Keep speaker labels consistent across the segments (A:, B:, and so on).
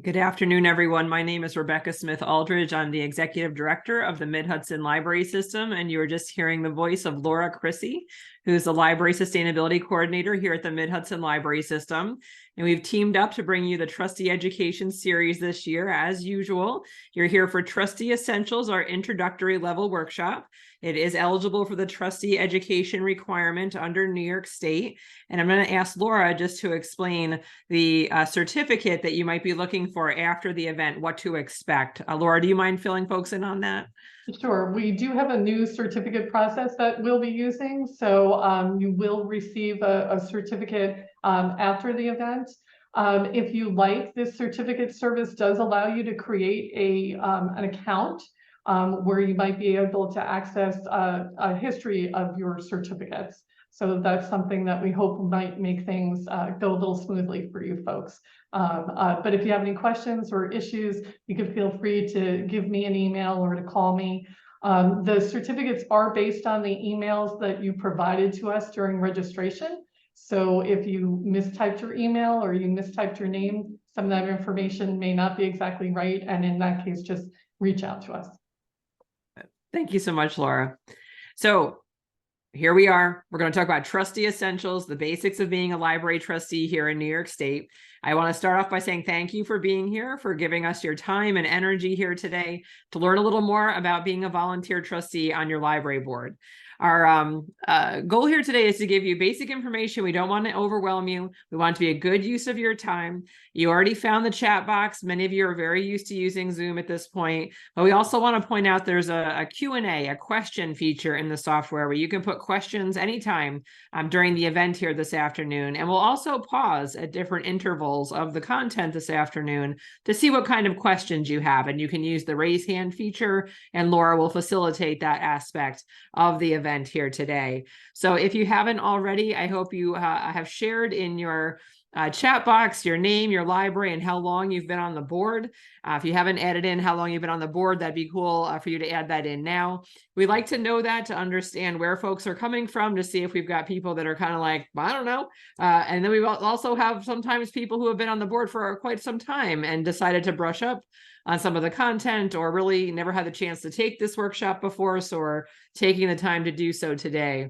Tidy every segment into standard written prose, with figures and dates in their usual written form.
A: Good afternoon, everyone. My name is Rebecca Smith Aldridge. I'm the Executive Director of the MidHudson Library System, and you are just hearing the voice of Laura Chrissy, who's the Library Sustainability Coordinator here at the MidHudson Library System. And we've teamed up to bring you the Trustee Education Series this year. As usual, you're here for Trustee Essentials, our introductory level workshop. It is eligible for the trustee education requirement under New York State. And I'm going to ask Laura just to explain the certificate that you might be looking for after the event, what to expect. Laura, do you mind filling folks in on that?
B: Sure. We do have a new certificate process that we'll be using. So you will receive a certificate after the event. If you like, this certificate service does allow you to create an account where you might be able to access a history of your certificates. So that's something that we hope might make things go a little smoothly for you folks. But if you have any questions or issues, you can feel free to give me an email or to call me. The certificates are based on the emails that you provided to us during registration. So if you mistyped your email or you mistyped your name, some of that information may not be exactly right. And in that case, just reach out to us.
A: Thank you so much, Laura. So here we are. We're going to talk about Trustee Essentials, the basics of being a library trustee here in New York State. I want to start off by saying thank you for being here, for giving us your time and energy here today to learn a little more about being a volunteer trustee on your library board. Our goal here today is to give you basic information. We don't want to overwhelm you. We want it to be a good use of your time. You already found the chat box. Many of you are very used to using Zoom at this point, but we also want to point out there's a Q&A, a question feature in the software where you can put questions anytime during the event here this afternoon. And we'll also pause at different intervals of the content this afternoon to see what kind of questions you have. And you can use the raise hand feature, and Laura will facilitate that aspect of the event here today. So if you haven't already, I hope you have shared in your chat box your name, your library, and how long you've been on the board. If you haven't added in how long you've been on the board, that'd be cool for you to add that in now. We like to know that to understand where folks are coming from, to see if we've got people that are kind of like, I don't know. And then we also have sometimes people who have been on the board for quite some time and decided to brush up on some of the content, or really never had the chance to take this workshop before, so we're taking the time to do so today.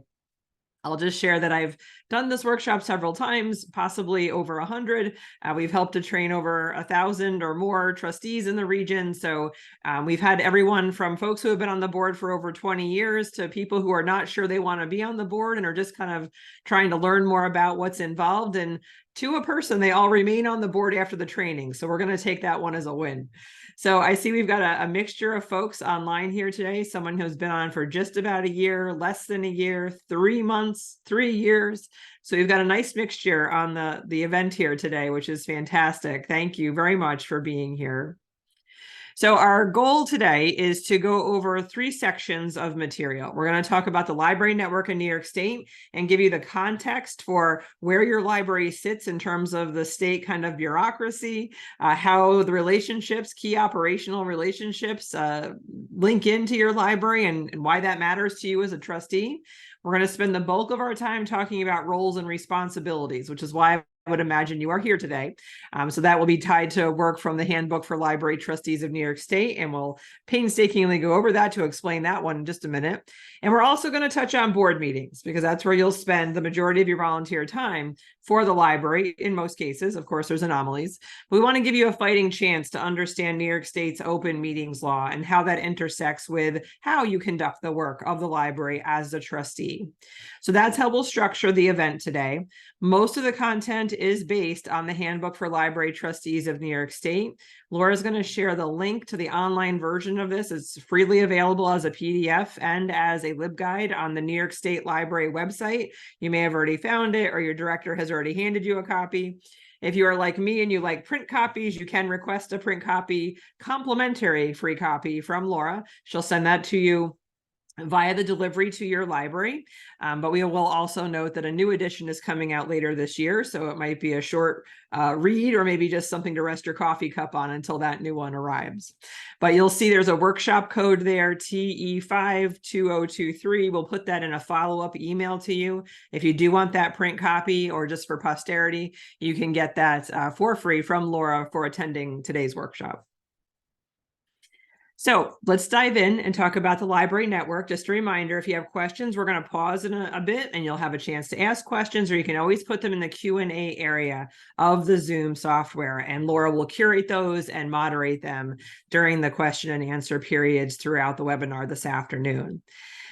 A: I'll just share that I've done this workshop several times, possibly over 100. We've helped to train over 1,000 or more trustees in the region. So we've had everyone from folks who have been on the board for over 20 years to people who are not sure they want to be on the board and are just kind of trying to learn more about what's involved. And to a person, they all remain on the board after the training. So we're going to take that one as a win. So I see we've got a mixture of folks online here today. Someone who's been on for just about a year, less than a year, 3 months, 3 years. So we've got a nice mixture on the event here today, which is fantastic. Thank you very much for being here. So our goal today is to go over 3 sections of material. We're going to talk about the library network in New York State and give you the context for where your library sits in terms of the state kind of bureaucracy, how the relationships, key operational relationships link into your library and why that matters to you as a trustee. We're going to spend the bulk of our time talking about roles and responsibilities, which is why I would imagine you are here today. So that will be tied to work from the Handbook for Library Trustees of New York State, and we'll painstakingly go over that to explain that one in just a minute. And we're also going to touch on board meetings, because that's where you'll spend the majority of your volunteer time for the library. In most cases, of course, there's anomalies. We want to give you a fighting chance to understand New York State's open meetings law and how that intersects with how you conduct the work of the library as a trustee. So that's how we'll structure the event today. Most of the content is based on the Handbook for Library Trustees of New York State. Laura's going to share the link to the online version of this. It's freely available as a PDF and as a LibGuide on the New York State Library website. You may have already found it, or your director has already handed you a copy. If you are like me and you like print copies, you can request a print copy, complimentary free copy from Laura. She'll send that to you via the delivery to your library. But we will also note that a new edition is coming out later this year. So it might be a short read, or maybe just something to rest your coffee cup on until that new one arrives. But you'll see there's a workshop code there, TE52023. We'll put that in a follow-up email to you. If you do want that print copy, or just for posterity, you can get that for free from Laura for attending today's workshop. So let's dive in and talk about the library network. Just a reminder, if you have questions, we're going to pause in a bit and you'll have a chance to ask questions, or you can always put them in the Q&A area of the Zoom software, and Laura will curate those and moderate them during the question and answer periods throughout the webinar this afternoon.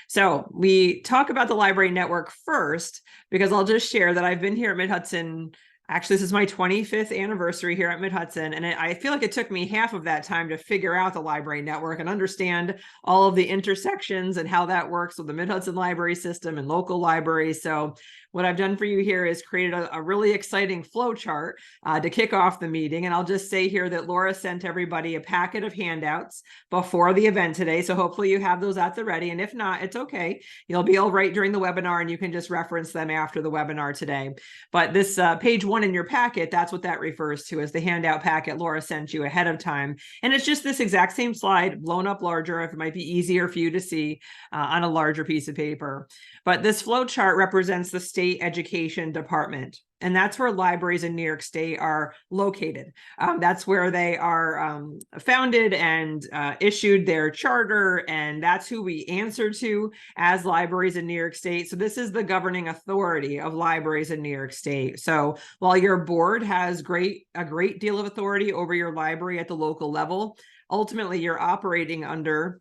A: So we talk about the library network first, because I'll just share that I've been here at MidHudson. Actually, this is my 25th anniversary here at MidHudson, and I feel like it took me half of that time to figure out the library network and understand all of the intersections and how that works with the MidHudson library system and local libraries. So what I've done for you here is created a really exciting flow chart to kick off the meeting. And I'll just say here that Laura sent everybody a packet of handouts before the event today. So hopefully you have those at the ready. And if not, it's okay. You'll be all right during the webinar and you can just reference them after the webinar today. But this page 1 in your packet, that's what that refers to as the handout packet Laura sent you ahead of time. And it's just this exact same slide blown up larger, if it might be easier for you to see on a larger piece of paper. But this flow chart represents the state education department. And that's where libraries in New York State are located. That's where they are founded and issued their charter. And that's who we answer to as libraries in New York State. So this is the governing authority of libraries in New York State. So while your board has a great deal of authority over your library at the local level, ultimately you're operating under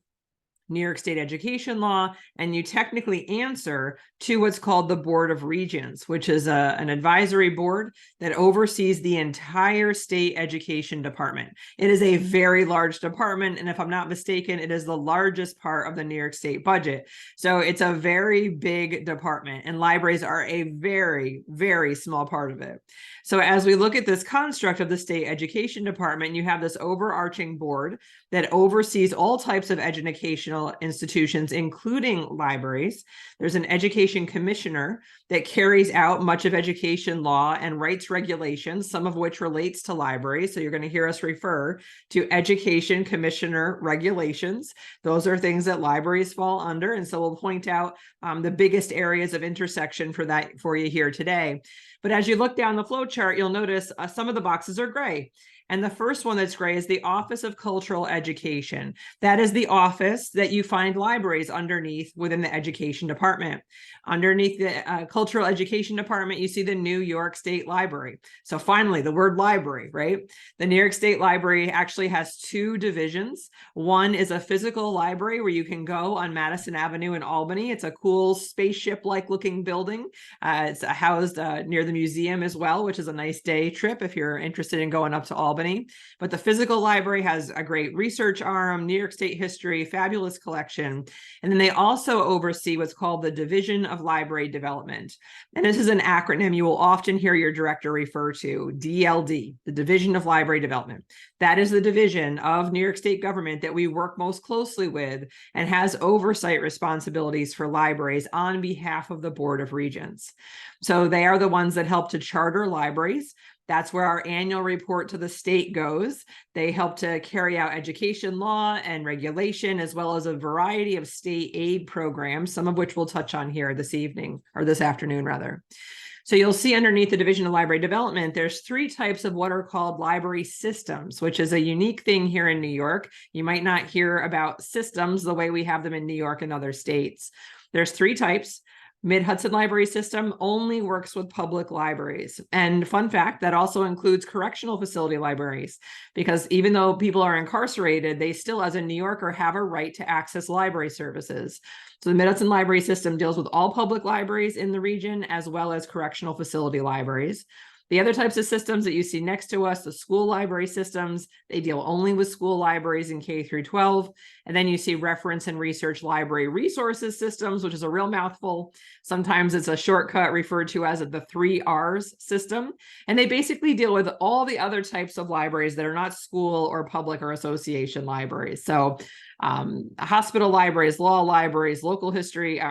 A: New York State education law, and you technically answer to what's called the Board of Regents, which is an advisory board that oversees the entire state education department. It is a very large department, and if I'm not mistaken, it is the largest part of the New York State budget. So it's a very big department, and libraries are a very, very small part of it. So as we look at this construct of the state education department, you have this overarching board that oversees all types of educational institutions, including libraries. There's an education commissioner that carries out much of education law and writes regulations, some of which relates to libraries. So you're going to hear us refer to education commissioner regulations. Those are things that libraries fall under. And so we'll point out the biggest areas of intersection for that for you here today. But as you look down the flow chart, you'll notice some of the boxes are gray. And the first one that's gray is the Office of Cultural Education. That is the office that you find libraries underneath within the education department. Underneath the Cultural Education Department, you see the New York State Library. So finally, the word library, right? The New York State Library actually has 2 divisions. One is a physical library where you can go on Madison Avenue in Albany. It's a cool spaceship-like looking building. It's housed near the museum as well, which is a nice day trip if you're interested in going up to Albany. But the physical library has a great research arm, New York State history, fabulous collection. And then they also oversee what's called the Division of Library Development. And this is an acronym you will often hear your director refer to, DLD, the Division of Library Development. That is the division of New York State government that we work most closely with and has oversight responsibilities for libraries on behalf of the Board of Regents. So they are the ones that help to charter libraries. That's where our annual report to the state goes. They help to carry out education law and regulation, as well as a variety of state aid programs, some of which we'll touch on here this evening, or this afternoon rather. So you'll see underneath the Division of Library Development, there's 3 types of what are called library systems, which is a unique thing here in New York. You might not hear about systems the way we have them in New York and other states. There's 3 types. MidHudson Library System only works with public libraries. And fun fact, that also includes correctional facility libraries, because even though people are incarcerated, they still, as a New Yorker, have a right to access library services. So the MidHudson Library System deals with all public libraries in the region, as well as correctional facility libraries. The other types of systems that you see next to us, the school library systems, they deal only with school libraries in K through 12. And then you see reference and research library resources systems, which is a real mouthful. Sometimes it's a shortcut referred to as the 3 R's system. And they basically deal with all the other types of libraries that are not school or public or association libraries. So Hospital libraries, law libraries, local history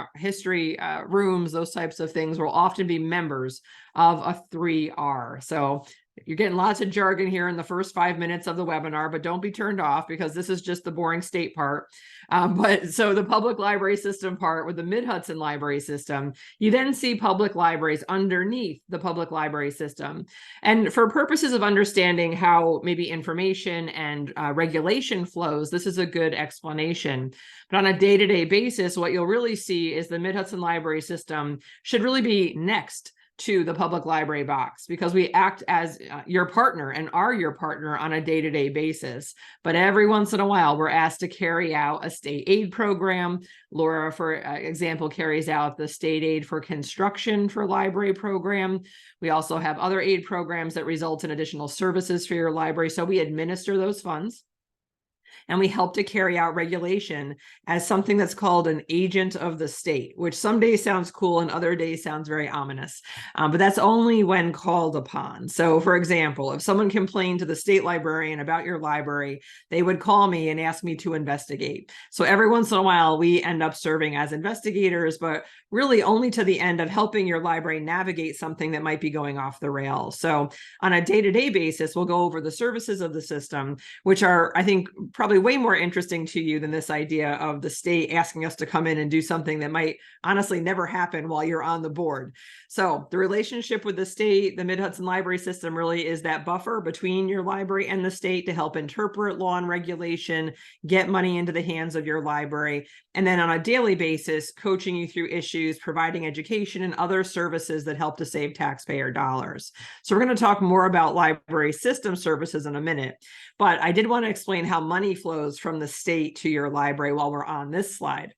A: rooms, those types of things will often be members of a 3R. So you're getting lots of jargon here in the first 5 minutes of the webinar, but don't be turned off because this is just the boring state part. But so the public library system part with the MidHudson library system, you then see public libraries underneath the public library system. And for purposes of understanding how maybe information and regulation flows, this is a good explanation. But on a day-to-day basis, what you'll really see is the MidHudson library system should really be next to the public library box because we act as your partner and are your partner on a day-to-day basis. But every once in a while, we're asked to carry out a state aid program. Laura, for example, carries out the state aid for construction for library program. We also have other aid programs that result in additional services for your library. So we administer those funds. And we help to carry out regulation as something that's called an agent of the state, which some days sounds cool and other days sounds very ominous. But that's only when called upon. So for example, if someone complained to the state librarian about your library, they would call me and ask me to investigate. So every once in a while, we end up serving as investigators, but really only to the end of helping your library navigate something that might be going off the rails. So on a day-to-day basis, we'll go over the services of the system, which are, I think, probably way more interesting to you than this idea of the state asking us to come in and do something that might honestly never happen while you're on the board. So the relationship with the state, the MidHudson library system really is that buffer between your library and the state to help interpret law and regulation, get money into the hands of your library, and then on a daily basis, coaching you through issues, providing education and other services that help to save taxpayer dollars. So we're going to talk more about library system services in a minute, but I did want to explain how money flows from the state to your library while we're on this slide,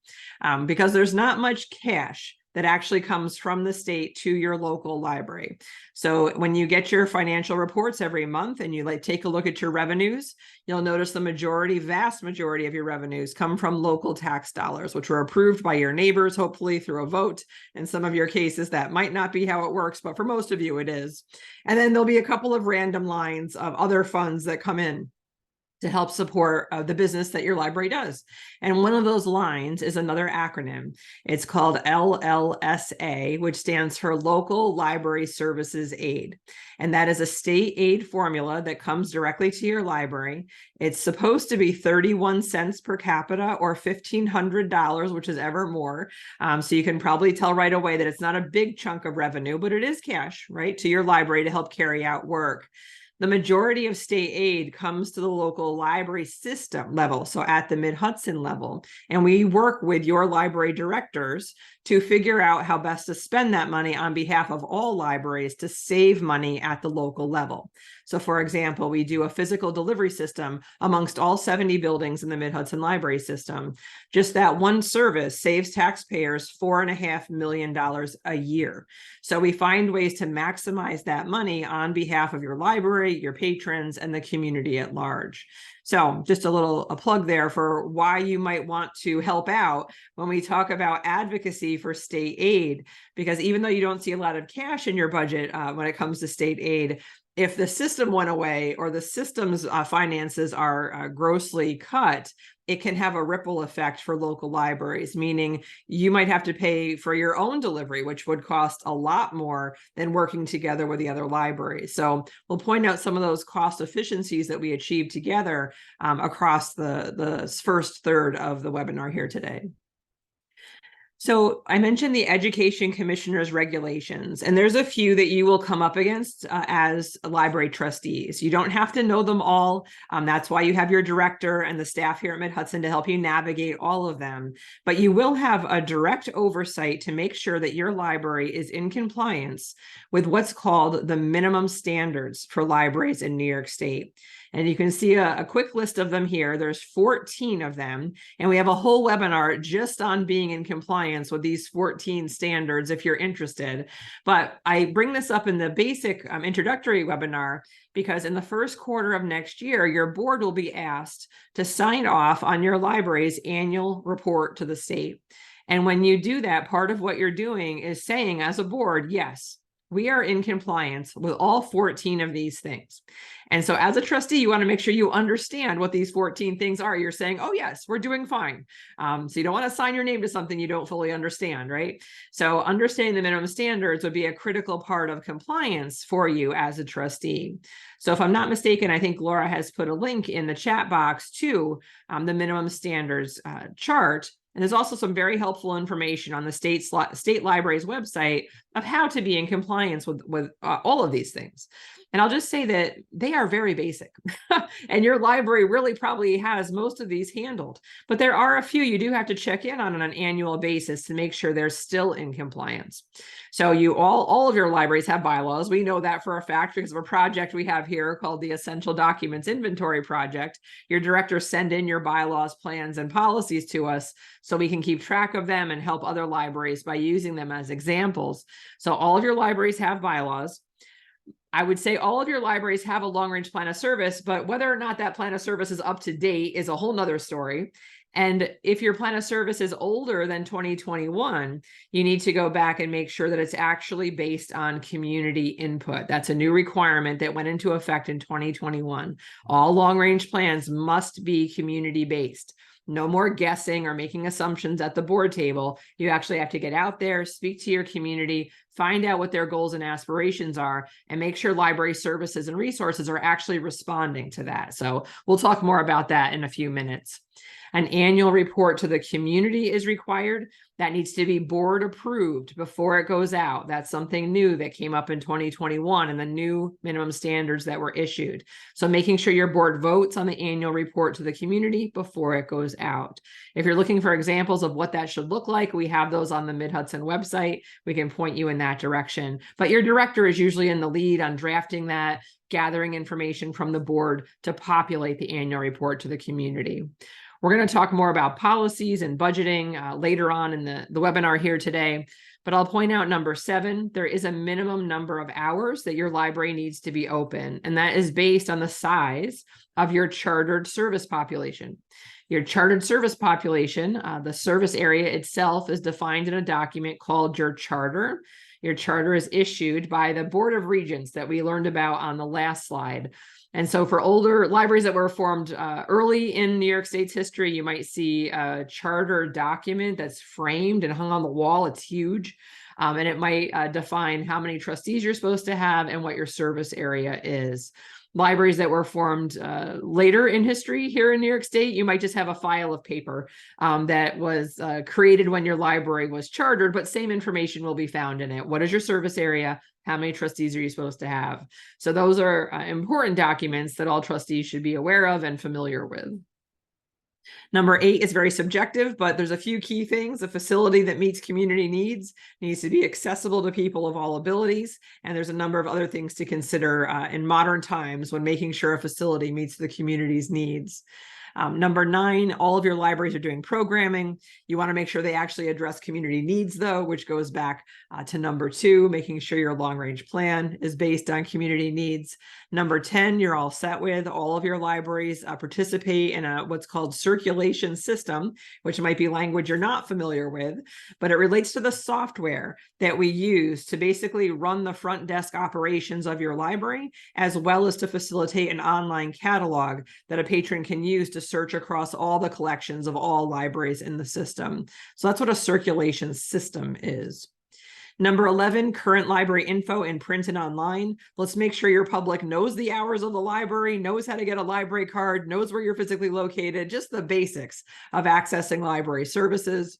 A: because there's not much cash that actually comes from the state to your local library. So when you get your financial reports every month and you take a look at your revenues, you'll notice the vast majority of your revenues come from local tax dollars, which were approved by your neighbors, hopefully through a vote. In some of your cases, that might not be how it works, but for most of you, it is. And then there'll be a couple of random lines of other funds that come in to help support the business that your library does. And one of those lines is another acronym. It's called LLSA, which stands for Local Library Services Aid. And that is a state aid formula that comes directly to your library. It's supposed to be 31 cents per capita or $1,500, which is ever more. So you can probably tell right away that it's not a big chunk of revenue, but it is cash, right, to your library to help carry out work. The majority of state aid comes to the local library system level, so at the MidHudson level. And we work with your library directors to figure out how best to spend that money on behalf of all libraries to save money at the local level. So for example, we do a physical delivery system amongst all 70 buildings in the MidHudson library system. Just that one service saves taxpayers $4.5 million a year. So we find ways to maximize that money on behalf of your library, your patrons, and the community at large. So just a plug there for why you might want to help out when we talk about advocacy for state aid, because even though you don't see a lot of cash in your budget when it comes to state aid, if the system went away or the system's finances are grossly cut, it can have a ripple effect for local libraries, meaning you might have to pay for your own delivery, which would cost a lot more than working together with the other libraries. So we'll point out some of those cost efficiencies that we achieved together across the first third of the webinar here today. So I mentioned the Education Commissioner's regulations, and there's a few that you will come up against as library trustees. You don't have to know them all. That's why you have your director and the staff here at MidHudson to help you navigate all of them. But you will have a direct oversight to make sure that your library is in compliance with what's called the minimum standards for libraries in New York State. And you can see a quick list of them here. There's 14 of them, and we have a whole webinar just on being in compliance with these 14 standards if you're interested. But I bring this up in the basic introductory webinar because in the first quarter of next year, your board will be asked to sign off on your library's annual report to the state. And when you do that, part of what you're doing is saying as a board, yes, we are in compliance with all 14 of these things. And so as a trustee, you want to make sure you understand what these 14 things are. You're saying, oh, yes, we're doing fine. So you don't want to sign your name to something you don't fully understand, right? So understanding the minimum standards would be a critical part of compliance for you as a trustee. So if I'm not mistaken, I think Laura has put a link in the chat box to the minimum standards chart. And there's also some very helpful information on the state library's website of how to be in compliance with all of these things. And I'll just say that they are very basic and your library really probably has most of these handled, but there are a few you do have to check in on an annual basis to make sure they're still in compliance. So all of your libraries have bylaws. We know that for a fact because of a project we have here called the Essential Documents Inventory Project. Your directors send in your bylaws, plans, and policies to us so we can keep track of them and help other libraries by using them as examples. So all of your libraries have bylaws. I would say all of your libraries have a long-range plan of service, but whether or not that plan of service is up to date is a whole nother story. And if your plan of service is older than 2021, you need to go back and make sure that it's actually based on community input. That's a new requirement that went into effect in 2021. All long-range plans must be community-based. No more guessing or making assumptions at the board table. You actually have to get out there, speak to your community, find out what their goals and aspirations are, and make sure library services and resources are actually responding to that. So we'll talk more about that in a few minutes. An annual report to the community is required. That needs to be board approved before it goes out. That's something new that came up in 2021 and the new minimum standards that were issued. So making sure your board votes on the annual report to the community before it goes out. If you're looking for examples of what that should look like, we have those on the MidHudson website. We can point you in that direction. But your director is usually in the lead on drafting that, gathering information from the board to populate the annual report to the community. We're going to talk more about policies and budgeting later on in the webinar here today, but I'll point out number 7, there is a minimum number of hours that your library needs to be open, and that is based on the size of your chartered service population. Your chartered service population, the service area itself is defined in a document called your charter. Your charter is issued by the Board of Regents that we learned about on the last slide. And so for older libraries that were formed early in New York State's history, you might see a charter document that's framed and hung on the wall. It's huge. And it might define how many trustees you're supposed to have and what your service area is. Libraries that were formed later in history here in New York State, you might just have a file of paper that was created when your library was chartered, but same information will be found in it. What is your service area? How many trustees are you supposed to have? So those are important documents that all trustees should be aware of and familiar with. Number 8 is very subjective, but there's a few key things. A facility that meets community needs needs to be accessible to people of all abilities. And there's a number of other things to consider in modern times when making sure a facility meets the community's needs. Number 9, all of your libraries are doing programming. You want to make sure they actually address community needs, though, which goes back to number 2, making sure your long-range plan is based on community needs. Number 10, you're all set with. All of your libraries participate in what's called circulation system, which might be language you're not familiar with, but it relates to the software that we use to basically run the front desk operations of your library, as well as to facilitate an online catalog that a patron can use to search across all the collections of all libraries in the system. So that's what a circulation system is. Number 11, current library info in print and online. Let's make sure your public knows the hours of the library, knows how to get a library card, knows where you're physically located, just the basics of accessing library services.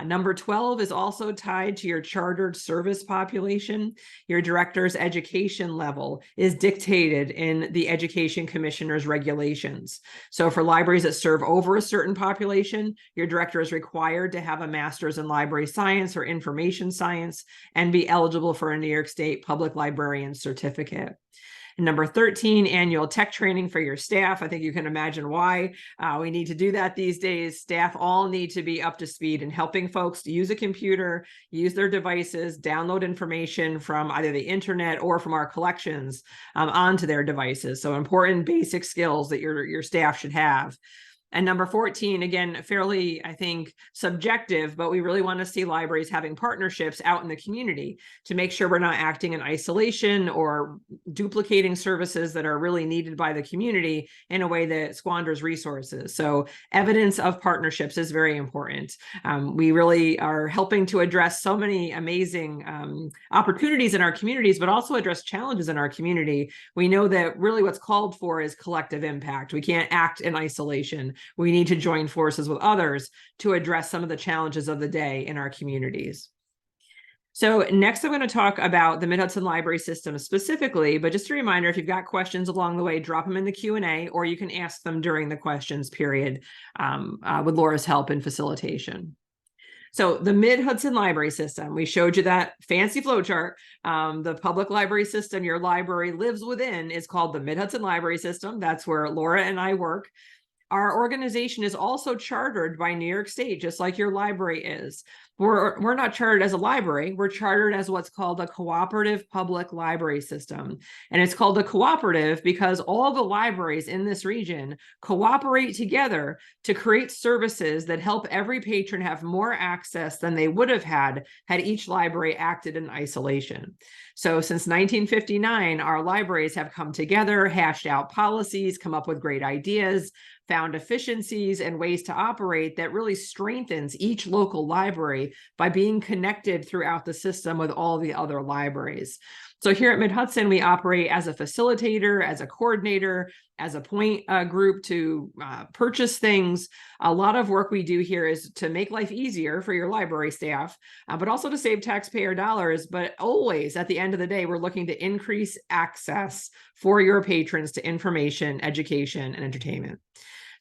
A: Number 12 is also tied to your chartered service population. Your director's education level is dictated in the Education Commissioner's regulations. So for libraries that serve over a certain population, your director is required to have a master's in library science or information science and be eligible for a New York State Public Librarian certificate. Number 13, annual tech training for your staff. I think you can imagine why we need to do that these days. Staff all need to be up to speed in helping folks to use a computer, use their devices, download information from either the internet or from our collections onto their devices. So important basic skills that your staff should have. And number 14, again, fairly, I think, subjective, but we really want to see libraries having partnerships out in the community to make sure we're not acting in isolation or duplicating services that are really needed by the community in a way that squanders resources. So evidence of partnerships is very important. We really are helping to address so many amazing opportunities in our communities, but also address challenges in our community. We know that really what's called for is collective impact. We can't act in isolation. We need to join forces with others to address some of the challenges of the day in our communities. So next, I'm going to talk about the MidHudson Library System specifically, but just a reminder, if you've got questions along the way, drop them in the Q&A, or you can ask them during the questions period with Laura's help and facilitation. So the MidHudson Library System, we showed you that fancy flowchart. The public library system your library lives within is called the MidHudson Library System. That's where Laura and I work. Our organization is also chartered by New York State, just like your library is. We're not chartered as a library. We're chartered as what's called a cooperative public library system. And it's called a cooperative because all the libraries in this region cooperate together to create services that help every patron have more access than they would have had each library acted in isolation. So since 1959, our libraries have come together, hashed out policies, come up with great ideas, found efficiencies and ways to operate that really strengthens each local library by being connected throughout the system with all the other libraries. So here at MidHudson, we operate as a facilitator, as a coordinator, as a point group to purchase things. A lot of work we do here is to make life easier for your library staff, but also to save taxpayer dollars. But always at the end of the day, we're looking to increase access for your patrons to information, education, and entertainment.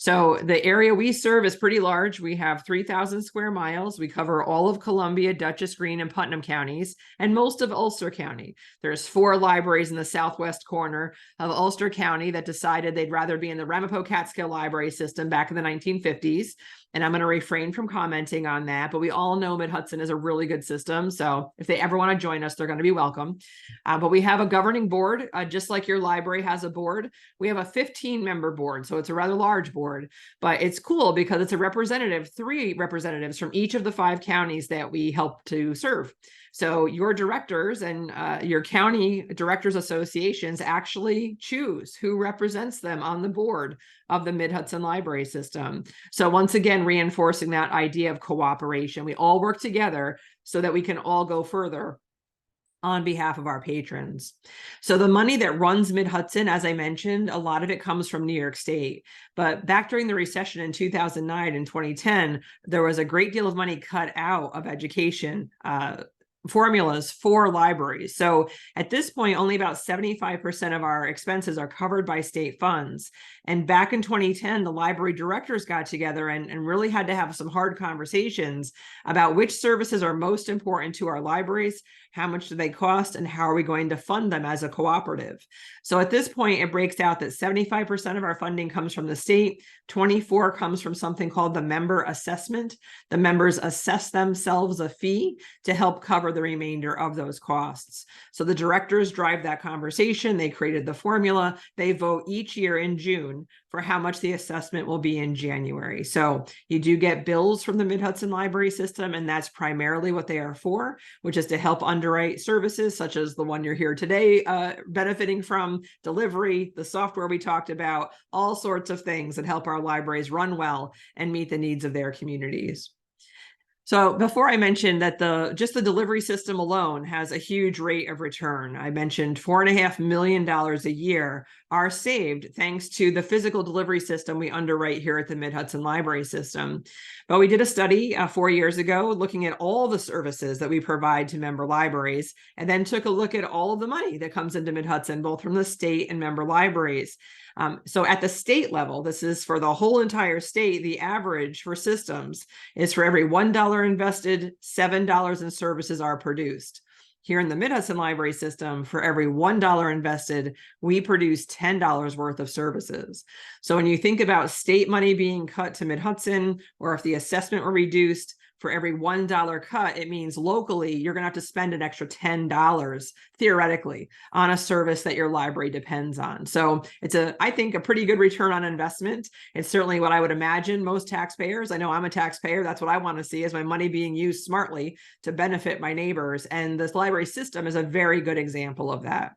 A: So the area we serve is pretty large. We have 3,000 square miles. We cover all of Columbia, Dutchess, Greene, and Putnam counties, and most of Ulster County. There's 4 libraries in the southwest corner of Ulster County that decided they'd rather be in the Ramapo-Catskill library system back in the 1950s. And I'm going to refrain from commenting on that, but we all know MidHudson is a really good system. So if they ever want to join us, they're going to be welcome. But we have a governing board, just like your library has a board. We have a 15-member board, so it's a rather large board, but it's cool because it's a representative, 3 representatives from each of the 5 counties that we help to serve. So your directors and your county directors associations actually choose who represents them on the board of the MidHudson Library System. So once again, reinforcing that idea of cooperation. We all work together so that we can all go further on behalf of our patrons. So the money that runs MidHudson, as I mentioned, a lot of it comes from New York State. But back during the recession in 2009 and 2010, there was a great deal of money cut out of education formulas for libraries. So at this point, only about 75% of our expenses are covered by state funds. And back in 2010, the library directors got together and really had to have some hard conversations about which services are most important to our libraries, how much do they cost, and how are we going to fund them as a cooperative. So at this point, it breaks out that 75% of our funding comes from the state, 24% comes from something called the member assessment. The members assess themselves a fee to help cover the remainder of those costs. So the directors drive that conversation. They created the formula. They vote each year in June for how much the assessment will be in January. So you do get bills from the MidHudson Library System, and that's primarily what they are for, which is to help underwrite services such as the one you're here today benefiting from, delivery, the software we talked about, all sorts of things that help our libraries run well and meet the needs of their communities. So before I mentioned that just the delivery system alone has a huge rate of return. I mentioned $4.5 million a year are saved thanks to the physical delivery system we underwrite here at the MidHudson Library System. But we did a study 4 years ago looking at all the services that we provide to member libraries, and then took a look at all of the money that comes into MidHudson, both from the state and member libraries. So at the state level, this is for the whole entire state, the average for systems is for every $1 invested, $7 in services are produced. Here in the MidHudson Library System, for every $1 invested, we produce $10 worth of services. So when you think about state money being cut to MidHudson, or if the assessment were reduced, for every $1 cut, it means locally you're going to have to spend an extra $10 theoretically on a service that your library depends on. So it's I think a pretty good return on investment. It's certainly what I would imagine most taxpayers. I know I'm a taxpayer. That's what I want to see, is my money being used smartly to benefit my neighbors. And this library system is a very good example of that.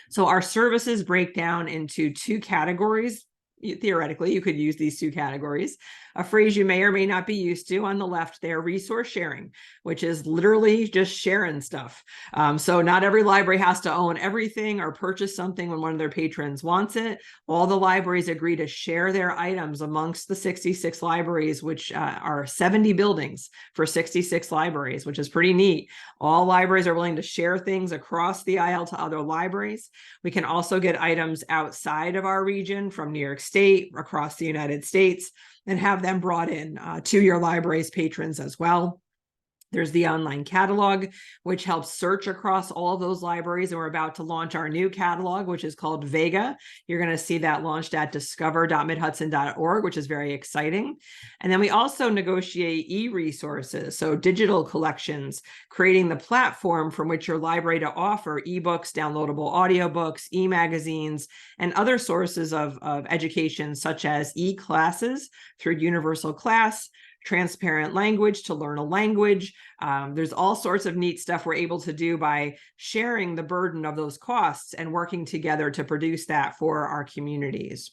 A: So our services break down into two categories. Theoretically, you could use these two categories. A phrase you may or may not be used to on the left there, resource sharing, which is literally just sharing stuff. So not every library has to own everything or purchase something when one of their patrons wants it. All the libraries agree to share their items amongst the 66 libraries, which are 70 buildings for 66 libraries, which is pretty neat. All libraries are willing to share things across the aisle to other libraries. We can also get items outside of our region from New York State, across the United States, and have them brought in to your library's patrons as well. There's the online catalog, which helps search across all of those libraries. And we're about to launch our new catalog, which is called Vega. You're going to see that launched at discover.midhudson.org, which is very exciting. And then we also negotiate e-resources, so digital collections, creating the platform from which your library to offer ebooks, downloadable audiobooks, e-magazines, and other sources of education, such as e-classes through Universal Class, transparent language to learn a language. There's all sorts of neat stuff we're able to do by sharing the burden of those costs and working together to produce that for our communities.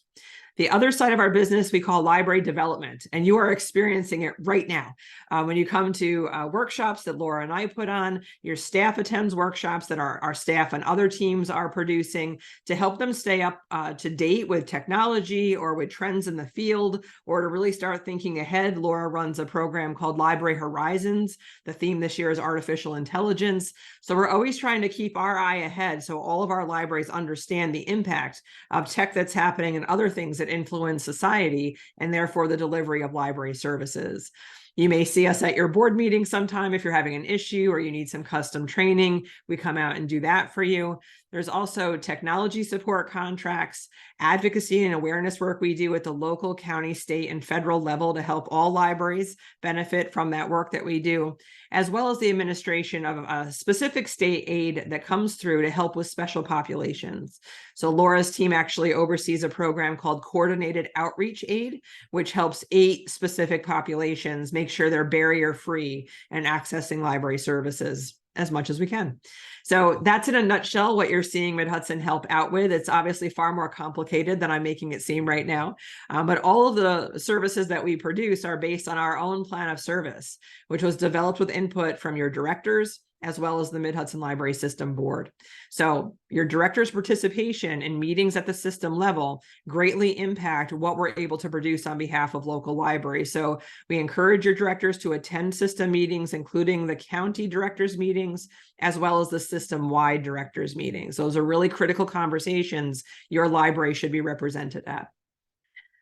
A: The other side of our business we call library development, and you are experiencing it right now. When you come to workshops that Laura and I put on, your staff attends workshops that our staff and other teams are producing to help them stay up to date with technology or with trends in the field, or to really start thinking ahead. Laura runs a program called Library Horizons. The theme this year is artificial intelligence. So we're always trying to keep our eye ahead so all of our libraries understand the impact of tech that's happening and other things that influence society, and therefore the delivery of library services. You may see us at your board meeting sometime if you're having an issue or you need some custom training. We come out and do that for you. There's also technology support contracts, advocacy and awareness work we do at the local, county, state, and federal level to help all libraries benefit from that work that we do, as well as the administration of a specific state aid that comes through to help with special populations. So Laura's team actually oversees a program called Coordinated Outreach Aid, which helps 8 specific populations make sure they're barrier-free and accessing library services as much as we can. So that's in a nutshell what you're seeing MidHudson help out with. It's obviously far more complicated than I'm making it seem right now. But all of the services that we produce are based on our own plan of service, which was developed with input from your directors, as well as the MidHudson Library System Board. So your director's participation in meetings at the system level greatly impact what we're able to produce on behalf of local libraries. So we encourage your directors to attend system meetings, including the county directors meetings, as well as the system-wide directors meetings. Those are really critical conversations your library should be represented at.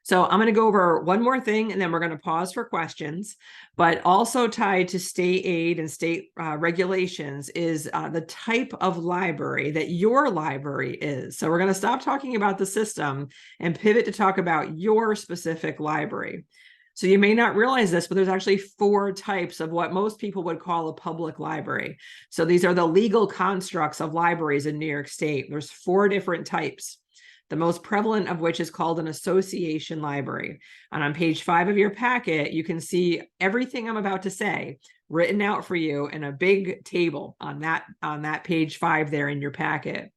A: So I'm going to go over one more thing, and then we're going to pause for questions. But also tied to state aid and state regulations is the type of library that your library is. So we're going to stop talking about the system and pivot to talk about your specific library. So you may not realize this, but there's actually 4 types of what most people would call a public library. So these are the legal constructs of libraries in New York State. There's 4 different types, the most prevalent of which is called an association library. And on page 5 of your packet, you can see everything I'm about to say written out for you in a big table on that page 5 there in your packet.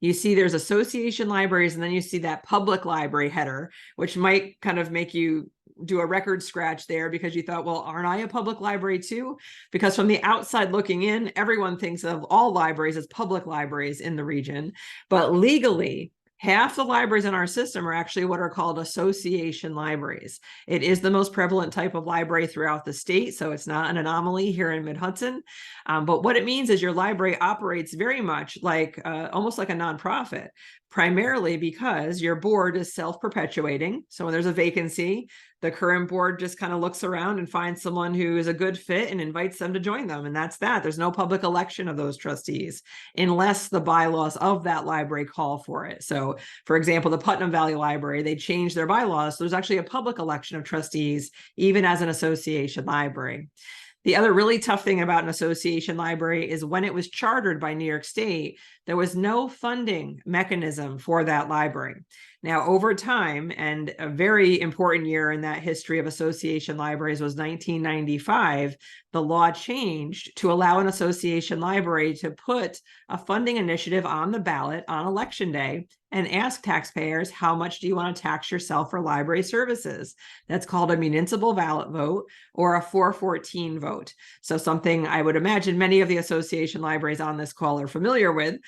A: You see there's association libraries, and then you see that public library header, which might kind of make you do a record scratch there because you thought, well, aren't I a public library too? Because from the outside looking in, everyone thinks of all libraries as public libraries in the region. But legally, half the libraries in our system are actually what are called association libraries. It is the most prevalent type of library throughout the state, so it's not an anomaly here in MidHudson. But what it means is your library operates very much like almost like a nonprofit, primarily because your board is self-perpetuating. So when there's a vacancy, the current board just kind of looks around and finds someone who is a good fit and invites them to join them. And that's that. There's no public election of those trustees unless the bylaws of that library call for it. So So for example, the Putnam Valley Library, they changed their bylaws. So there's actually a public election of trustees, even as an association library. The other really tough thing about an association library is when it was chartered by New York State, there was no funding mechanism for that library. Now, over time, and a very important year in that history of association libraries was 1995, the law changed to allow an association library to put a funding initiative on the ballot on election day and ask taxpayers, how much do you want to tax yourself for library services? That's called a municipal ballot vote or a 414 vote. So something I would imagine many of the association libraries on this call are familiar with,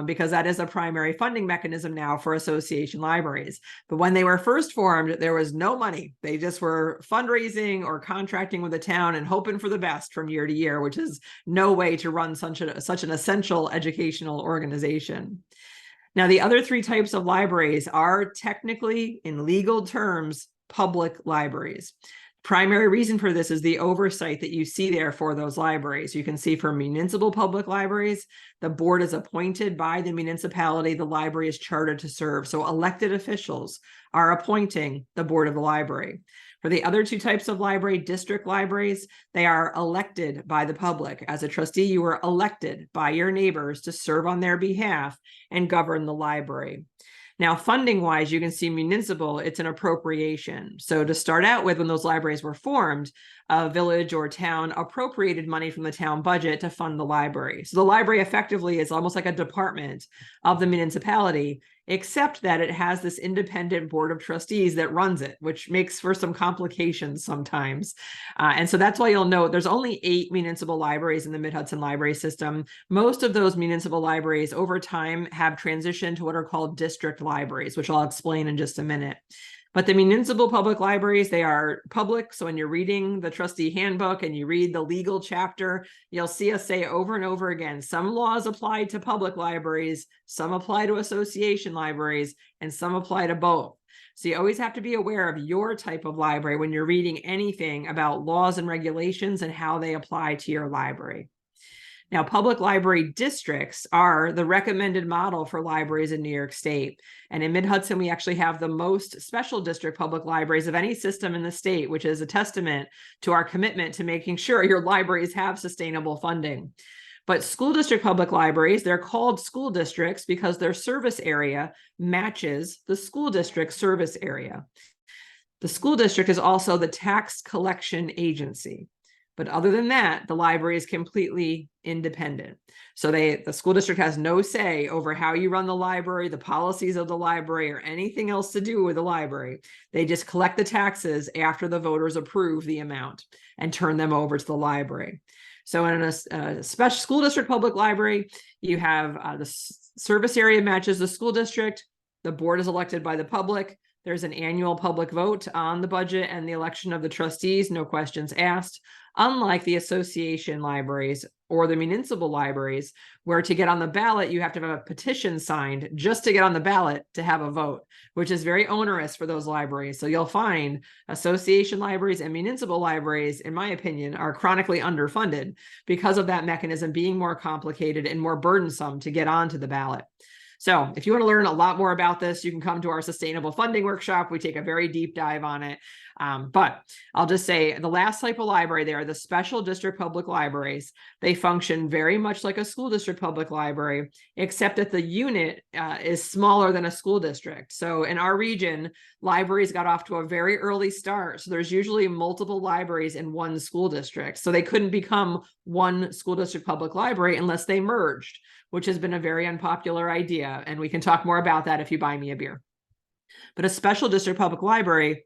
A: because that is a primary funding mechanism now for association libraries. But when they were first formed, there was no money. They just were fundraising or contracting with the town and hoping for the best from year to year, which is no way to run such an essential educational organization. Now, the other three types of libraries are technically, in legal terms, public libraries. Primary reason for this is the oversight that you see there for those libraries. You can see for municipal public libraries, the board is appointed by the municipality the library is chartered to serve. So elected officials are appointing the board of the library. For the other two types of library, district libraries, they are elected by the public. As a trustee, you are elected by your neighbors to serve on their behalf and govern the library. Now, funding-wise, you can see municipal, it's an appropriation. So to start out with, when those libraries were formed, a village or town appropriated money from the town budget to fund the library. So the library effectively is almost like a department of the municipality, except that it has this independent board of trustees that runs it, which makes for some complications sometimes. And so that's why you'll note there's only 8 municipal libraries in the MidHudson library system. Most of those municipal libraries over time have transitioned to what are called district libraries, which I'll explain in just a minute. But the municipal public libraries, they are public. So when you're reading the trustee handbook and you read the legal chapter, you'll see us say over and over again, some laws apply to public libraries, some apply to association libraries, and some apply to both. So you always have to be aware of your type of library when you're reading anything about laws and regulations and how they apply to your library. Now, public library districts are the recommended model for libraries in New York State. And in MidHudson, we actually have the most special district public libraries of any system in the state, which is a testament to our commitment to making sure your libraries have sustainable funding. But school district public libraries, they're called school districts because their service area matches the school district service area. The school district is also the tax collection agency. But other than that, the library is completely independent. So the school district has no say over how you run the library, the policies of the library, or anything else to do with the library. They just collect the taxes after the voters approve the amount and turn them over to the library. So in a special school district public library, you have the service area matches the school district. The board is elected by the public. There's an annual public vote on the budget and the election of the trustees, no questions asked. Unlike the association libraries or the municipal libraries, where to get on the ballot, you have to have a petition signed just to get on the ballot to have a vote, which is very onerous for those libraries. So you'll find association libraries and municipal libraries, in my opinion, are chronically underfunded because of that mechanism being more complicated and more burdensome to get onto the ballot. So if you want to learn a lot more about this, you can come to our sustainable funding workshop. We take a very deep dive on it. But I'll just say the last type of library, they are the special district public libraries. They function very much like a school district public library, except that the unit is smaller than a school district. So in our region, libraries got off to a very early start. So there's usually multiple libraries in one school district. So they couldn't become one school district public library unless they merged, which has been a very unpopular idea. And we can talk more about that if you buy me a beer. But a special district public library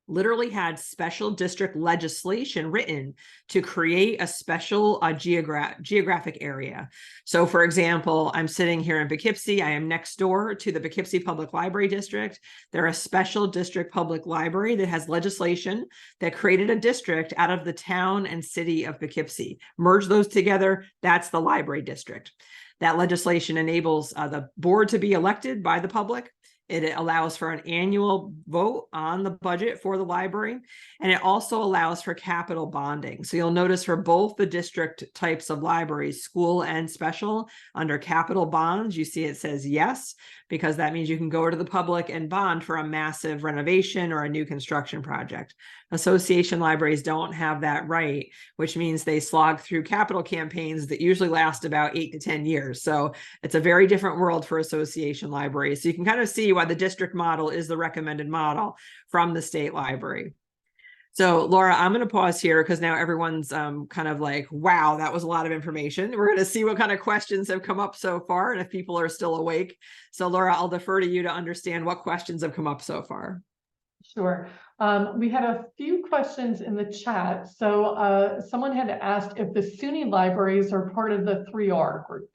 A: literally had special district legislation written to create a special geographic area. So for example, I'm sitting here in Poughkeepsie. I am next door to the Poughkeepsie Public Library District. They're a special district public library that has legislation that created a district out of the town and city of Poughkeepsie. Merge those together, that's the library district. That legislation enables the board to be elected by the public. It allows for an annual vote on the budget for the library, and it also allows for capital bonding. So you'll notice for both the district types of libraries, school and special, under capital bonds, you see it says yes, because that means you can go to the public and bond for a massive renovation or a new construction project. Association libraries don't have that right, which means they slog through capital campaigns that usually last about 8 to 10 years. So it's a very different world for association libraries. So you can kind of see why the district model is the recommended model from the state library. So Laura, I'm going to pause here because now everyone's kind of like, wow, that was a lot of information. We're going to see what kind of questions have come up so far and if people are still awake. So Laura, I'll defer to you to understand what questions have come up so far.
B: Sure. We had a few questions in the chat. So someone had asked if the SUNY libraries are part of the 3R group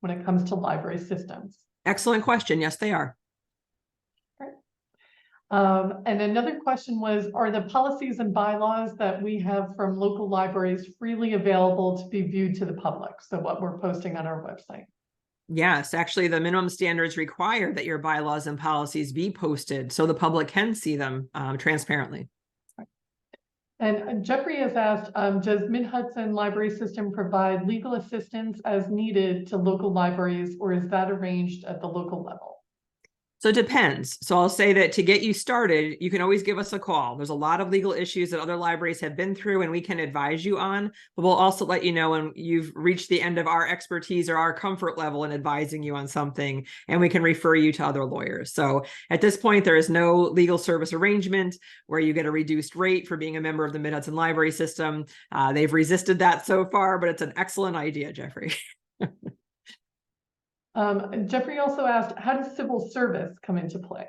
B: when it comes to library systems.
A: Excellent question. Yes, they are.
B: And another question was, are the policies and bylaws that we have from local libraries freely available to be viewed to the public? So what we're posting on our website.
A: Yes, actually, the minimum standards require that your bylaws and policies be posted so the public can see them transparently.
B: And Jeffrey has asked, does MidHudson Library System provide legal assistance as needed to local libraries, or is that arranged at the local level?
A: So it depends. So I'll say that to get you started, you can always give us a call. There's a lot of legal issues that other libraries have been through and we can advise you on, but we'll also let you know when you've reached the end of our expertise or our comfort level in advising you on something, and we can refer you to other lawyers. So at this point, there is no legal service arrangement where you get a reduced rate for being a member of the MidHudson Library System. They've resisted that so far, but it's an excellent idea, Jeffrey.
B: Jeffrey also asked, how does civil service come into play?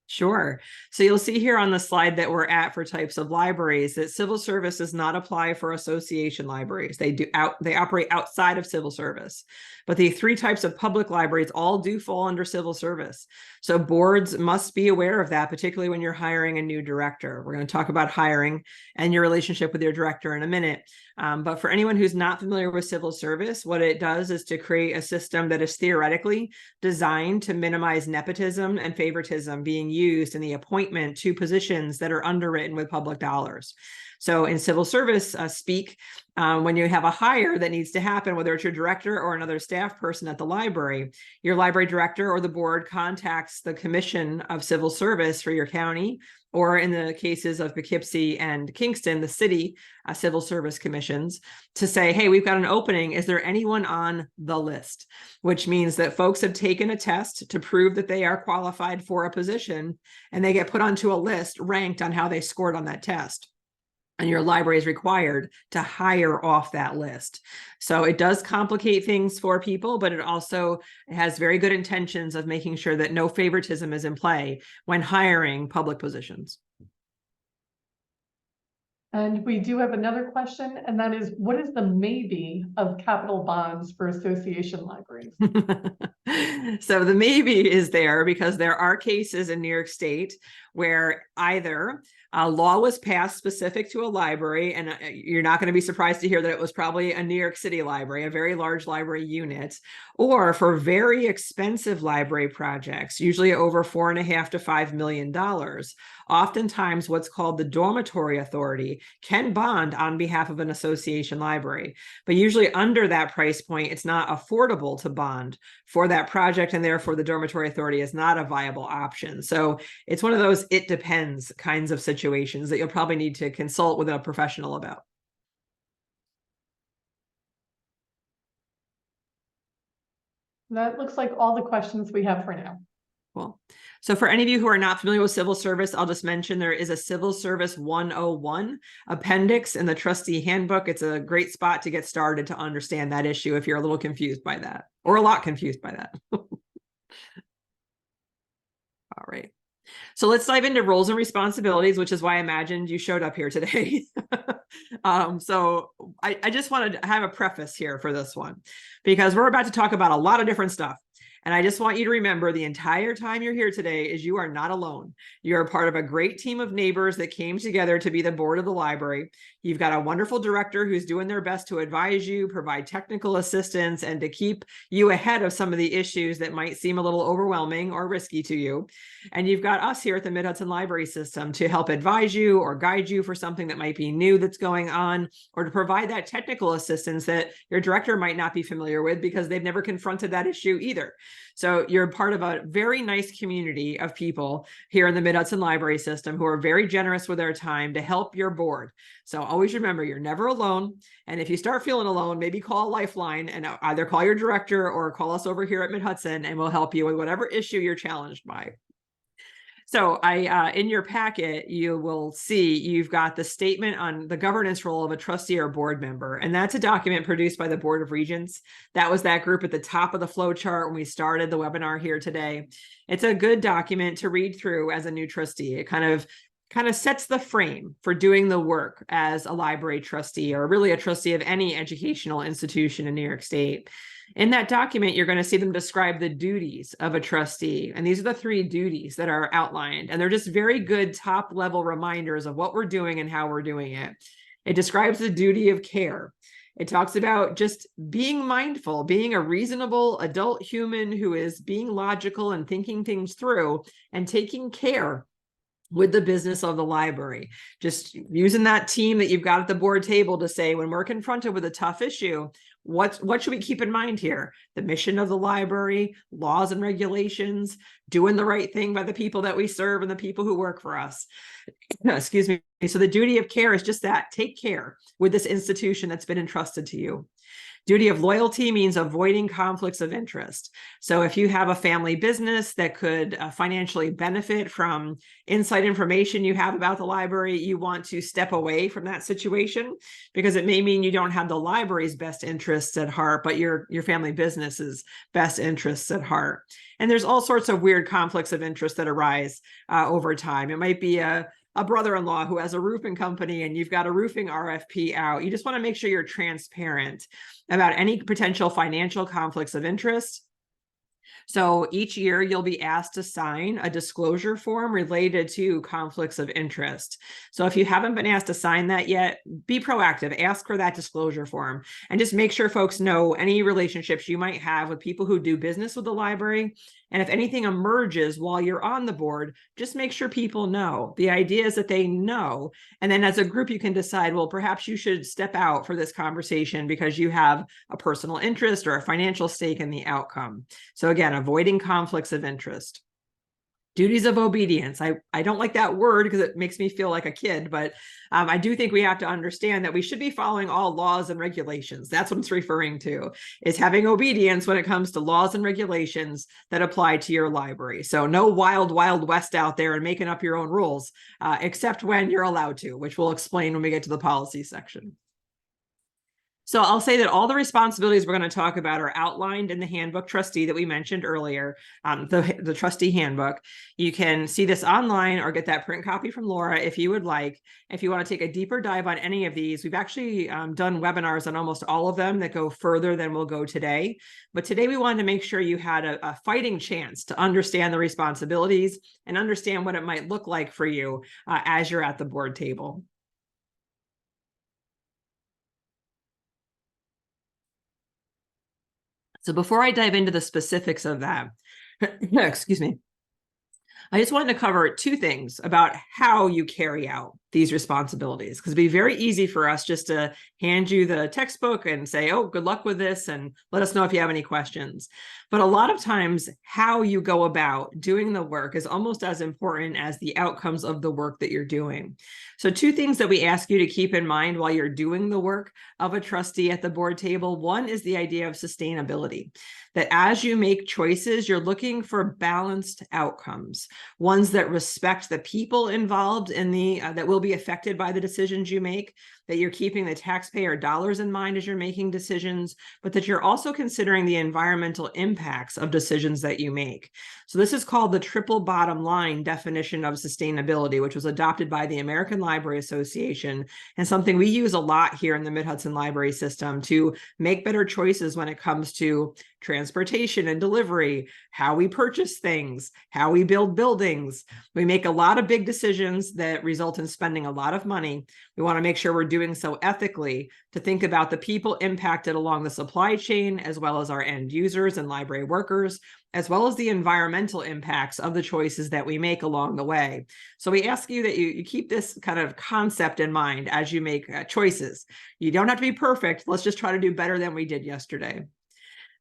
A: Sure. So you'll see here on the slide that we're at for types of libraries that civil service does not apply for association libraries. They operate outside of civil service. But the 3 types of public libraries all do fall under civil service. So boards must be aware of that, particularly when you're hiring a new director. We're going to talk about hiring and your relationship with your director in a minute. But for anyone who's not familiar with civil service, what it does is to create a system that is theoretically designed to minimize nepotism and favoritism being used in the appointment to positions that are underwritten with public dollars. So in civil service speak, when you have a hire that needs to happen, whether it's your director or another staff person at the library, your library director or the board contacts the Commission of Civil Service for your county, or in the cases of Poughkeepsie and Kingston, the city civil service commissions, to say, hey, we've got an opening. Is there anyone on the list? Which means that folks have taken a test to prove that they are qualified for a position, and they get put onto a list ranked on how they scored on that test. And your library is required to hire off that list. So it does complicate things for people, but it also has very good intentions of making sure that no favoritism is in play when hiring public positions.
B: And we do have another question, and that is, what is the maybe of capital bonds for association libraries?
A: So the maybe is there because there are cases in New York State where either a law was passed specific to a library, and you're not going to be surprised to hear that it was probably a New York City library, a very large library unit, or for very expensive library projects, usually over $4.5 to $5 million. Oftentimes what's called the dormitory authority can bond on behalf of an association library, but usually under that price point, it's not affordable to bond for that project, and therefore the dormitory authority is not a viable option. So it's one of those it depends kinds of situations that you'll probably need to consult with a professional about.
B: That looks like all the questions we have for now.
A: Cool. So for any of you who are not familiar with civil service, I'll just mention there is a Civil Service 101 appendix in the trustee handbook. It's a great spot to get started to understand that issue if you're a little confused by that, or a lot confused by that. All right. So let's dive into roles and responsibilities, which is why I imagined you showed up here today. So I just wanted to have a preface here for this one, because we're about to talk about a lot of different stuff. And I just want you to remember the entire time you're here today is you are not alone. You're a part of a great team of neighbors that came together to be the board of the library. You've got a wonderful director who's doing their best to advise you, provide technical assistance, and to keep you ahead of some of the issues that might seem a little overwhelming or risky to you. And you've got us here at the MidHudson Library System to help advise you or guide you for something that might be new that's going on, or to provide that technical assistance that your director might not be familiar with because they've never confronted that issue either. So you're part of a very nice community of people here in the MidHudson Library System who are very generous with their time to help your board. So always remember, you're never alone. And if you start feeling alone, maybe call Lifeline and either call your director or call us over here at MidHudson, and we'll help you with whatever issue you're challenged by. So in your packet, you will see you've got the statement on the governance role of a trustee or board member. And that's a document produced by the Board of Regents. That was that group at the top of the flow chart when we started the webinar here today. It's a good document to read through as a new trustee. It kind of sets the frame for doing the work as a library trustee, or really a trustee of any educational institution in New York State. In that document, you're going to see them describe the duties of a trustee. And these are the 3 duties that are outlined. And they're just very good top level reminders of what we're doing and how we're doing it. It describes the duty of care. It talks about just being mindful, being a reasonable adult human who is being logical and thinking things through and taking care with the business of the library. Just using that team that you've got at the board table to say, when we're confronted with a tough issue, what should we keep in mind here? The mission of the library, laws and regulations, doing the right thing by the people that we serve and the people who work for us. Excuse me. So the duty of care is just that. Take care with this institution that's been entrusted to you. Duty of loyalty means avoiding conflicts of interest. So if you have a family business that could financially benefit from inside information you have about the library, you want to step away from that situation, because it may mean you don't have the library's best interests at heart, but your family business's best interests at heart. And there's all sorts of weird conflicts of interest that arise over time. It might be a brother-in-law who has a roofing company and you've got a roofing RFP out. You just want to make sure you're transparent about any potential financial conflicts of interest. So each year you'll be asked to sign a disclosure form related to conflicts of interest. So if you haven't been asked to sign that yet, be proactive, ask for that disclosure form, and just make sure folks know any relationships you might have with people who do business with the library. And if anything emerges while you're on the board, just make sure people know. The idea is that they know. And then as a group, you can decide, well, perhaps you should step out for this conversation because you have a personal interest or a financial stake in the outcome. So again, avoiding conflicts of interest. Duties of obedience. I don't like that word because it makes me feel like a kid, but I do think we have to understand that we should be following all laws and regulations. That's what it's referring to, is having obedience when it comes to laws and regulations that apply to your library. So no wild, wild west out there and making up your own rules, except when you're allowed to, which we'll explain when we get to the policy section. So I'll say that all the responsibilities we're going to talk about are outlined in the handbook trustee that we mentioned earlier, the trustee handbook. You can see this online or get that print copy from Laura if you would like. If you want to take a deeper dive on any of these, we've actually done webinars on almost all of them that go further than we'll go today. But today we wanted to make sure you had a fighting chance to understand the responsibilities and understand what it might look like for you as you're at the board table. So before I dive into the specifics of that, excuse me, I just wanted to cover 2 things about how you carry out these responsibilities, because it'd be very easy for us just to hand you the textbook and say, oh, good luck with this, and let us know if you have any questions. But a lot of times how you go about doing the work is almost as important as the outcomes of the work that you're doing. So 2 things that we ask you to keep in mind while you're doing the work of a trustee at the board table. One is the idea of sustainability, that as you make choices, you're looking for balanced outcomes, ones that respect the people involved in that will be affected by the decisions you make, that you're keeping the taxpayer dollars in mind as you're making decisions, but that you're also considering the environmental impacts of decisions that you make. So this is called the triple bottom line definition of sustainability, which was adopted by the American Library Association, and something we use a lot here in the MidHudson Library System to make better choices when it comes to transportation and delivery, how we purchase things, how we build buildings. We make a lot of big decisions that result in spending a lot of money. We want to make sure we're doing so ethically, to think about the people impacted along the supply chain, as well as our end users and library workers, as well as the environmental impacts of the choices that we make along the way. So we ask you that you keep this kind of concept in mind as you make choices. You don't have to be perfect. Let's just try to do better than we did yesterday.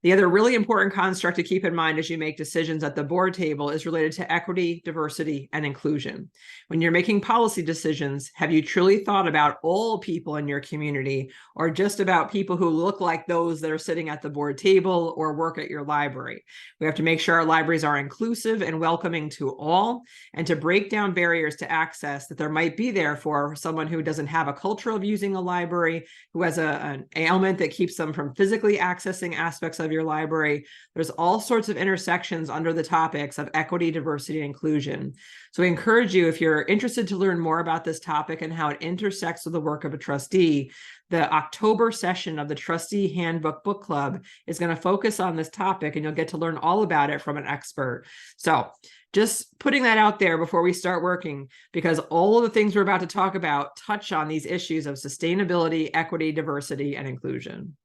A: The other really important construct to keep in mind as you make decisions at the board table is related to equity, diversity, and inclusion. When you're making policy decisions, have you truly thought about all people in your community, or just about people who look like those that are sitting at the board table or work at your library? We have to make sure our libraries are inclusive and welcoming to all, and to break down barriers to access that there might be there for someone who doesn't have a culture of using a library, who has an ailment that keeps them from physically accessing aspects of your library. There's all sorts of intersections under the topics of equity, diversity, and inclusion. So we encourage you, if you're interested to learn more about this topic and how it intersects with the work of a trustee, the October session of the Trustee Handbook Book Club is going to focus on this topic, and you'll get to learn all about it from an expert. So just putting that out there before we start working, because all of the things we're about to talk about touch on these issues of sustainability, equity, diversity, and inclusion.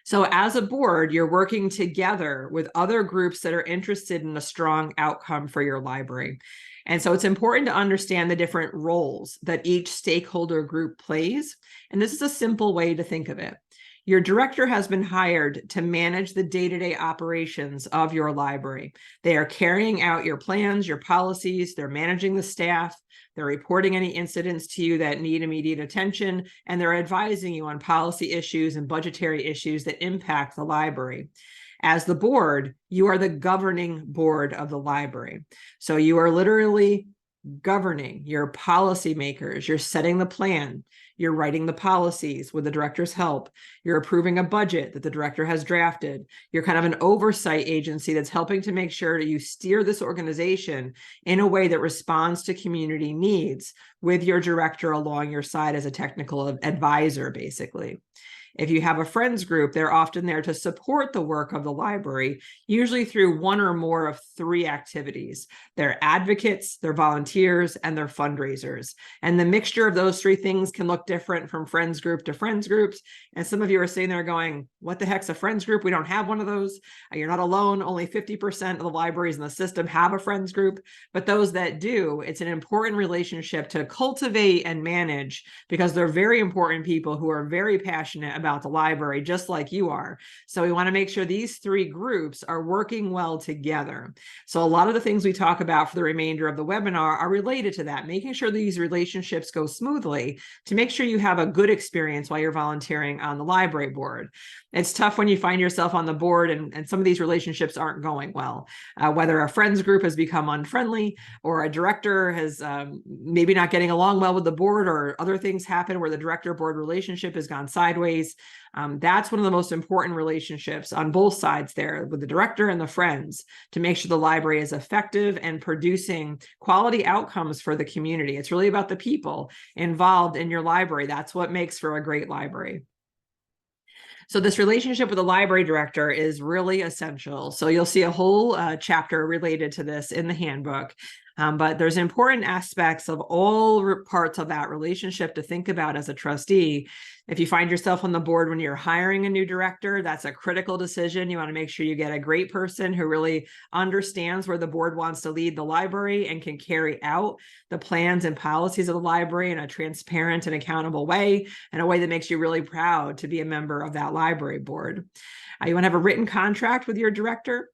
A: So as a board, you're working together with other groups that are interested in a strong outcome for your library. And so it's important to understand the different roles that each stakeholder group plays. And this is a simple way to think of it. Your director has been hired to manage the day-to-day operations of your library. They are carrying out your plans, your policies, they're managing the staff, they're reporting any incidents to you that need immediate attention, and they're advising you on policy issues and budgetary issues that impact the library. As the board, you are the governing board of the library. So you are literally governing, you're policymakers, you're setting the plan, you're writing the policies with the director's help, you're approving a budget that the director has drafted, you're kind of an oversight agency that's helping to make sure that you steer this organization in a way that responds to community needs, with your director along your side as a technical advisor, basically. If you have a friends group, they're often there to support the work of the library, usually through one or more of three activities. They're advocates, they're volunteers, and they're fundraisers. And the mixture of those three things can look different from friends group to friends groups. And some of you are sitting there going, what the heck's a friends group? We don't have one of those. You're not alone. Only 50% of the libraries in the system have a friends group. But those that do, it's an important relationship to cultivate and manage, because they're very important people who are very passionate about the library, just like you are. So we want to make sure these three groups are working well together. So a lot of the things we talk about for the remainder of the webinar are related to that, making sure these relationships go smoothly, to make sure you have a good experience while you're volunteering on the library board. It's tough when you find yourself on the board and some of these relationships aren't going well, whether a friends group has become unfriendly, or a director has maybe not getting along well with the board, or other things happen where the director-board relationship has gone sideways. That's one of the most important relationships on both sides there, with the director and the friends, to make sure the library is effective and producing quality outcomes for the community. It's really about the people involved in your library. That's what makes for a great library. So this relationship with the library director is really essential. So you'll see a whole chapter related to this in the handbook. But there's important aspects of all parts of that relationship to think about as a trustee. If you find yourself on the board when you're hiring a new director, that's a critical decision. You want to make sure you get a great person who really understands where the board wants to lead the library and can carry out the plans and policies of the library in a transparent and accountable way, in a way that makes you really proud to be a member of that library board. You want to have a written contract with your director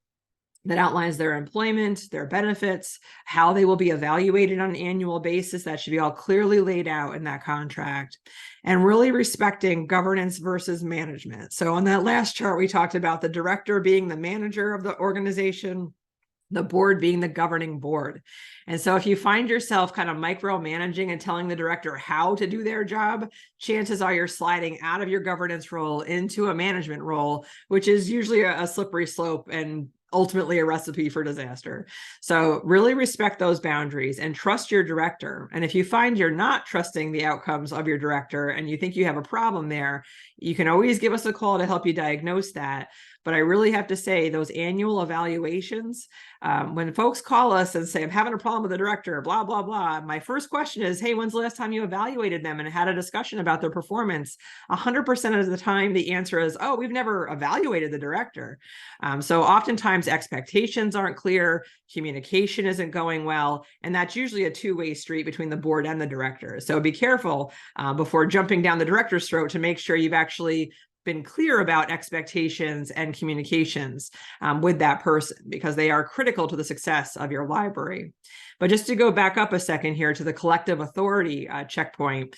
A: that outlines their employment, their benefits, how they will be evaluated on an annual basis. That should be all clearly laid out in that contract. And really respecting governance versus management. So on that last chart, we talked about the director being the manager of the organization, the board being the governing board. And so if you find yourself kind of micromanaging and telling the director how to do their job, chances are you're sliding out of your governance role into a management role, which is usually a slippery slope and ultimately a recipe for disaster. So really respect those boundaries and trust your director. And if you find you're not trusting the outcomes of your director and you think you have a problem there, you can always give us a call to help you diagnose that. But I really have to say those annual evaluations, when folks call us and say, I'm having a problem with the director, blah, blah, blah, my first question is, hey, when's the last time you evaluated them and had a discussion about their performance? 100% of the time, the answer is, oh, we've never evaluated the director. So oftentimes expectations aren't clear, communication isn't going well, and that's usually a two-way street between the board and the director. So be careful before jumping down the director's throat to make sure you've actually been clear about expectations and communications with that person, because they are critical to the success of your library. But just to go back up a second here to the collective authority checkpoint,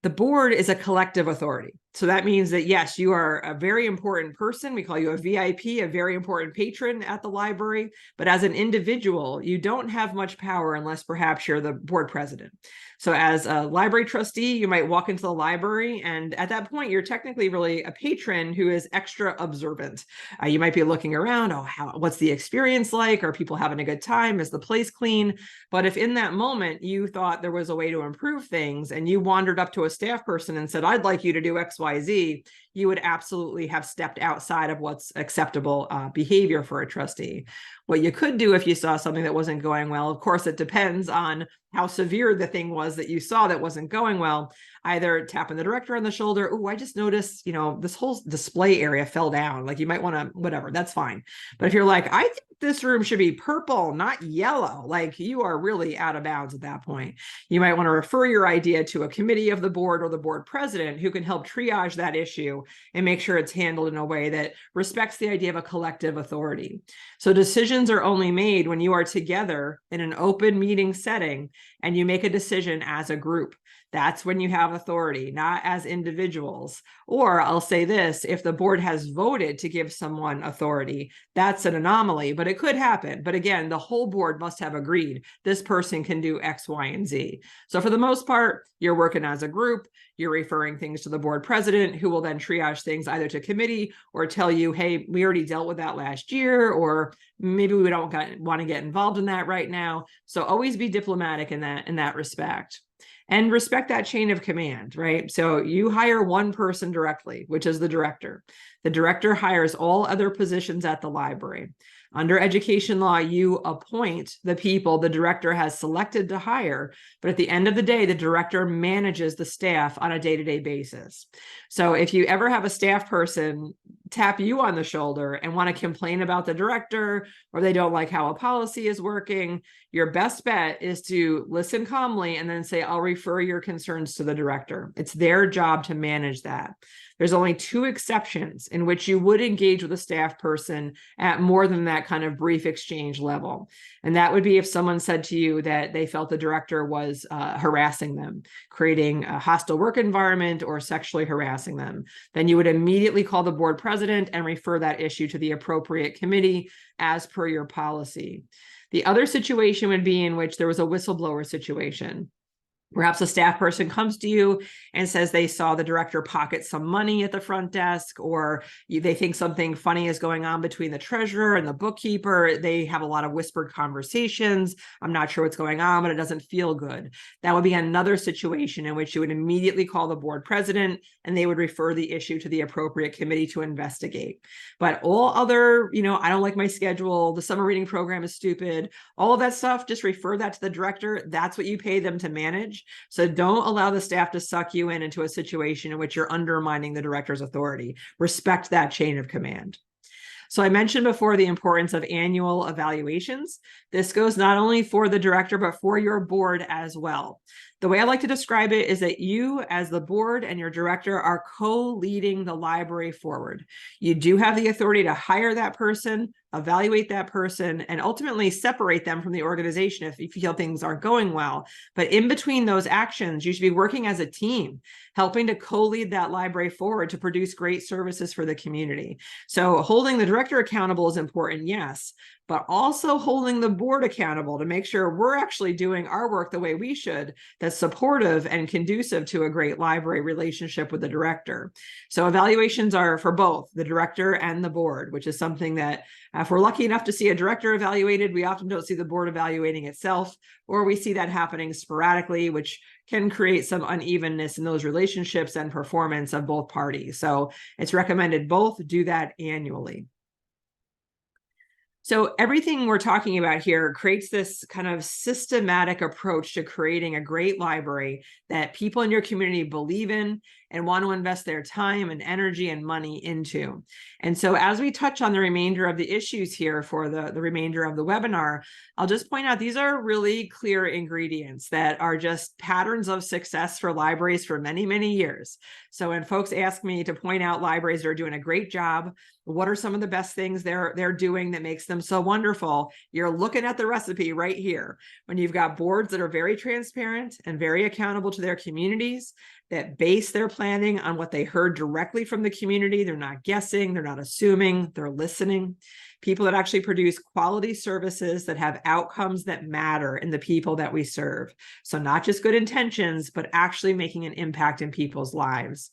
A: the board is a collective authority. So that means that, yes, you are a very important person. We call you a VIP, a very important patron at the library. But as an individual, you don't have much power unless perhaps you're the board president. So as a library trustee, you might walk into the library, and at that point, you're technically really a patron who is extra observant. You might be looking around, oh, what's the experience like? Are people having a good time? Is the place clean? But if in that moment you thought there was a way to improve things and you wandered up to a staff person and said, I'd like you to do XYZ, you would absolutely have stepped outside of what's acceptable behavior for a trustee. What you could do if you saw something that wasn't going well, of course, it depends on how severe the thing was that you saw that wasn't going well. Either tapping the director on the shoulder, oh, I just noticed, this whole display area fell down. Like you might want to, whatever, that's fine. But if you're like, I think this room should be purple, not yellow, like you are really out of bounds at that point. You might want to refer your idea to a committee of the board or the board president who can help triage that issue and make sure it's handled in a way that respects the idea of a collective authority. So decisions are only made when you are together in an open meeting setting and you make a decision as a group. That's when you have authority, not as individuals. Or I'll say this, if the board has voted to give someone authority, that's an anomaly, but it could happen. But again, the whole board must have agreed this person can do X, Y, and Z. So for the most part, you're working as a group, you're referring things to the board president, who will then triage things either to committee or tell you, hey, we already dealt with that last year, or maybe we don't want to get involved in that right now. So always be diplomatic in that respect. And respect that chain of command, right? So you hire one person directly, which is the director. The director hires all other positions at the library. Under education law, you appoint the people the director has selected to hire, but at the end of the day, the director manages the staff on a day-to-day basis. So if you ever have a staff person tap you on the shoulder and want to complain about the director, or they don't like how a policy is working, your best bet is to listen calmly and then say, I'll refer your concerns to the director. It's their job to manage that. There's only 2 exceptions in which you would engage with a staff person at more than that kind of brief exchange level. And that would be if someone said to you that they felt the director was harassing them, creating a hostile work environment, or sexually harassing them. Then you would immediately call the board president and refer that issue to the appropriate committee as per your policy. The other situation would be in which there was a whistleblower situation. Perhaps a staff person comes to you and says they saw the director pocket some money at the front desk, or they think something funny is going on between the treasurer and the bookkeeper. They have a lot of whispered conversations. I'm not sure what's going on, but it doesn't feel good. That would be another situation in which you would immediately call the board president and they would refer the issue to the appropriate committee to investigate. But all other, I don't like my schedule, the summer reading program is stupid, all of that stuff, just refer that to the director. That's what you pay them to manage. So don't allow the staff to suck you into a situation in which you're undermining the director's authority. Respect that chain of command. So I mentioned before the importance of annual evaluations. This goes not only for the director, but for your board as well. The way I like to describe it is that you, as the board and your director, are co-leading the library forward. You do have the authority to hire that person, evaluate that person, and ultimately separate them from the organization if you feel things aren't going well. But in between those actions, you should be working as a team, helping to co-lead that library forward to produce great services for the community. So holding the director accountable is important, yes, but also holding the board accountable to make sure we're actually doing our work the way we should, that's supportive and conducive to a great library relationship with the director. So evaluations are for both the director and the board, which is something that if we're lucky enough to see a director evaluated, we often don't see the board evaluating itself, or we see that happening sporadically, which can create some unevenness in those relationships and performance of both parties. So it's recommended both do that annually. So everything we're talking about here creates this kind of systematic approach to creating a great library that people in your community believe in and want to invest their time and energy and money into. And so as we touch on the remainder of the issues here for the remainder of the webinar, I'll just point out these are really clear ingredients that are just patterns of success for libraries for many, many years. So when folks ask me to point out libraries that are doing a great job, what are some of the best things they're doing that makes them so wonderful? You're looking at the recipe right here. When you've got boards that are very transparent and very accountable to their communities, that base their planning on what they heard directly from the community. They're not guessing, they're not assuming, they're listening. People that actually produce quality services that have outcomes that matter in the people that we serve. So not just good intentions, but actually making an impact in people's lives.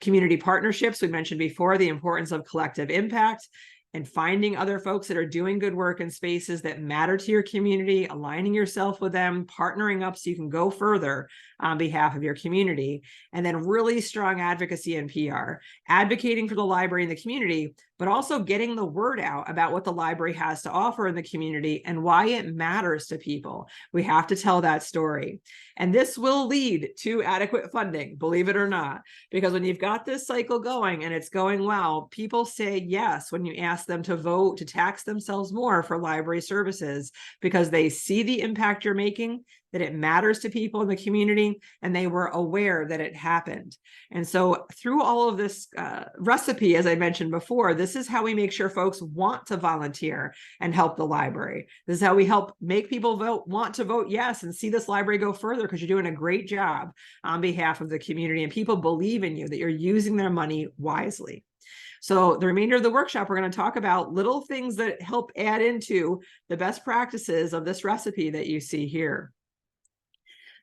A: Community partnerships, we mentioned before, the importance of collective impact and finding other folks that are doing good work in spaces that matter to your community, aligning yourself with them, partnering up so you can go further on behalf of your community. And then really strong advocacy and PR, advocating for the library in the community, but also getting the word out about what the library has to offer in the community and why it matters to people. We have to tell that story. And this will lead to adequate funding, believe it or not, because when you've got this cycle going and it's going well, people say yes when you ask them to vote to tax themselves more for library services because they see the impact you're making, that it matters to people in the community, and they were aware that it happened. And so through all of this recipe, as I mentioned before, this is how we make sure folks want to volunteer and help the library. This is how we help make people want to vote yes and see this library go further because you're doing a great job on behalf of the community and people believe in you, that you're using their money wisely. So the remainder of the workshop, we're going to talk about little things that help add into the best practices of this recipe that you see here.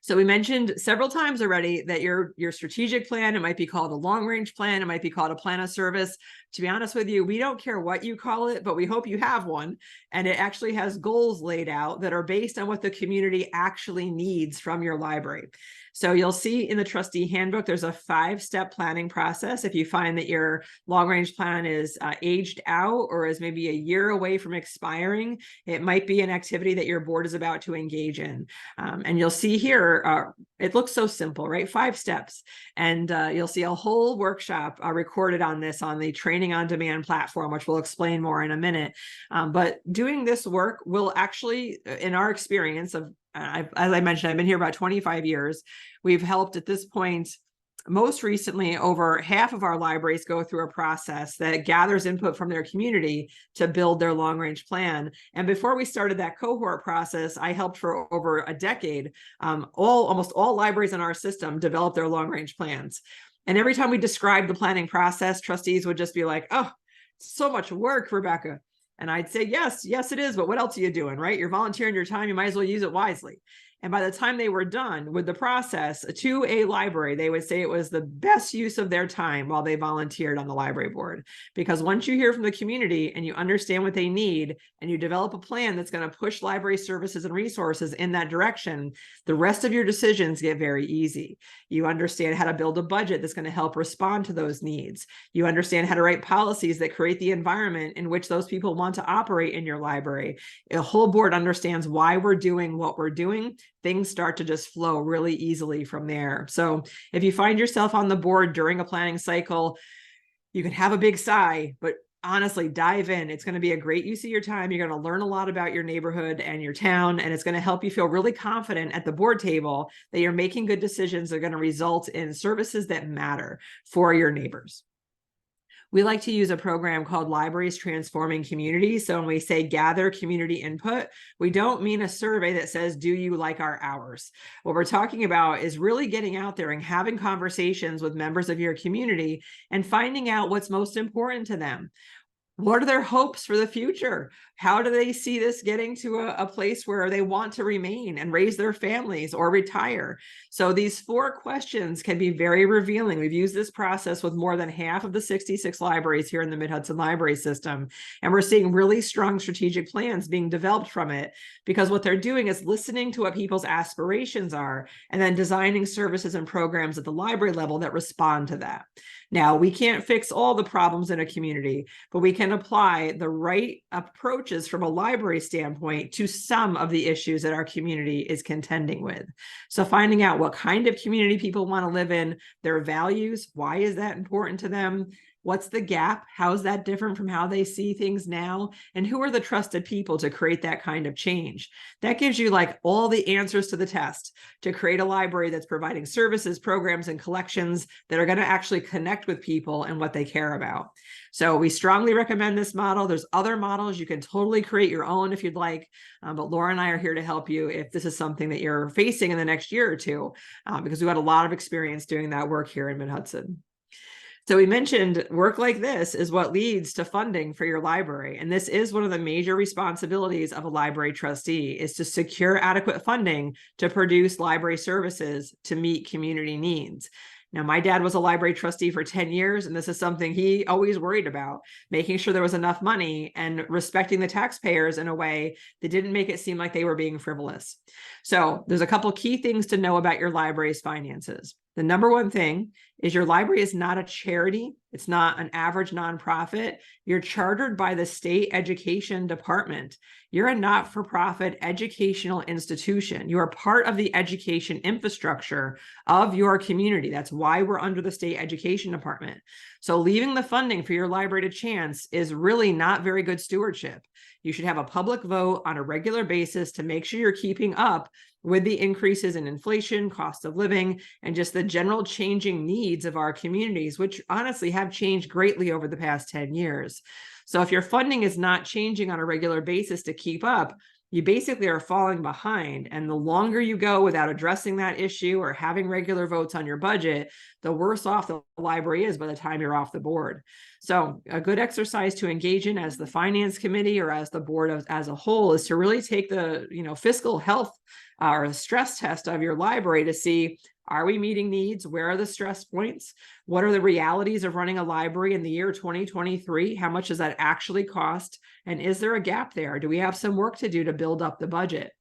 A: So we mentioned several times already that your strategic plan, it might be called a long-range plan, it might be called a plan of service. To be honest with you, we don't care what you call it, but we hope you have one. And it actually has goals laid out that are based on what the community actually needs from your library. So you'll see in the trustee handbook, there's a 5-step planning process. If you find that your long-range plan is aged out or is maybe a year away from expiring, it might be an activity that your board is about to engage in. And you'll see here, it looks so simple, right? 5 steps. And you'll see a whole workshop recorded on this on the Training on Demand platform, which we'll explain more in a minute. But doing this work will actually, in our experience of, as I mentioned, I've been here about 25 years. We've helped at this point, most recently, over half of our libraries go through a process that gathers input from their community to build their long-range plan. And before we started that cohort process, I helped for over a decade. Almost all libraries in our system develop their long-range plans. And every time we described the planning process, trustees would just be like, "Oh, so much work, Rebecca." And I'd say, yes, it is. But what else are you doing, right? You're volunteering your time. You might as well use it wisely. And by the time they were done with the process to a library, they would say it was the best use of their time while they volunteered on the library board. Because once you hear from the community and you understand what they need and you develop a plan that's going to push library services and resources in that direction, the rest of your decisions get very easy. You understand how to build a budget that's going to help respond to those needs. You understand how to write policies that create the environment in which those people want to operate in your library. A whole board understands why we're doing what we're doing. Things start to just flow really easily from there. So if you find yourself on the board during a planning cycle, you can have a big sigh, but honestly, dive in. It's going to be a great use of your time. You're going to learn a lot about your neighborhood and your town, and it's going to help you feel really confident at the board table that you're making good decisions that are going to result in services that matter for your neighbors. We like to use a program called Libraries Transforming Communities. So when we say gather community input, we don't mean a survey that says, do you like our hours? What we're talking about is really getting out there and having conversations with members of your community and finding out what's most important to them. What are their hopes for the future? How do they see this getting to a place where they want to remain and raise their families or retire? So these 4 questions can be very revealing. We've used this process with more than half of the 66 libraries here in the MidHudson library system, and we're seeing really strong strategic plans being developed from it, because what they're doing is listening to what people's aspirations are and then designing services and programs at the library level that respond to that. Now, we can't fix all the problems in a community, but we can apply the right approaches from a library standpoint to some of the issues that our community is contending with. So finding out what kind of community people want to live in, their values, why is that important to them? What's the gap? How is that different from how they see things now? And who are the trusted people to create that kind of change? That gives you like all the answers to the test to create a library that's providing services, programs, and collections that are going to actually connect with people and what they care about. So we strongly recommend this model. There's other models. You can totally create your own if you'd like, but Laura and I are here to help you if this is something that you're facing in the next year or two, because we've had a lot of experience doing that work here in MidHudson. So we mentioned work like this is what leads to funding for your library. And this is one of the major responsibilities of a library trustee, is to secure adequate funding to produce library services to meet community needs. Now, my dad was a library trustee for 10 years, and this is something he always worried about, making sure there was enough money and respecting the taxpayers in a way that didn't make it seem like they were being frivolous. So there's a couple key things to know about your library's finances. The number one thing is your library is not a charity. It's not an average nonprofit. You're chartered by the state education department. You're a not-for-profit educational institution. You are part of the education infrastructure of your community. That's why we're under the state education department. So leaving the funding for your library to chance is really not very good stewardship. You should have a public vote on a regular basis to make sure you're keeping up with the increases in inflation, cost of living, and just the general changing needs of our communities, which honestly have changed greatly over the past 10 years. So if your funding is not changing on a regular basis to keep up, you basically are falling behind. And the longer you go without addressing that issue or having regular votes on your budget, the worse off the library is by the time you're off the board. So a good exercise to engage in as the finance committee or as the board as a whole is to really take the fiscal health or a stress test of your library to see, are we meeting needs? Where are the stress points? What are the realities of running a library in the year 2023? How much does that actually cost? And is there a gap there? Do we have some work to do to build up the budget?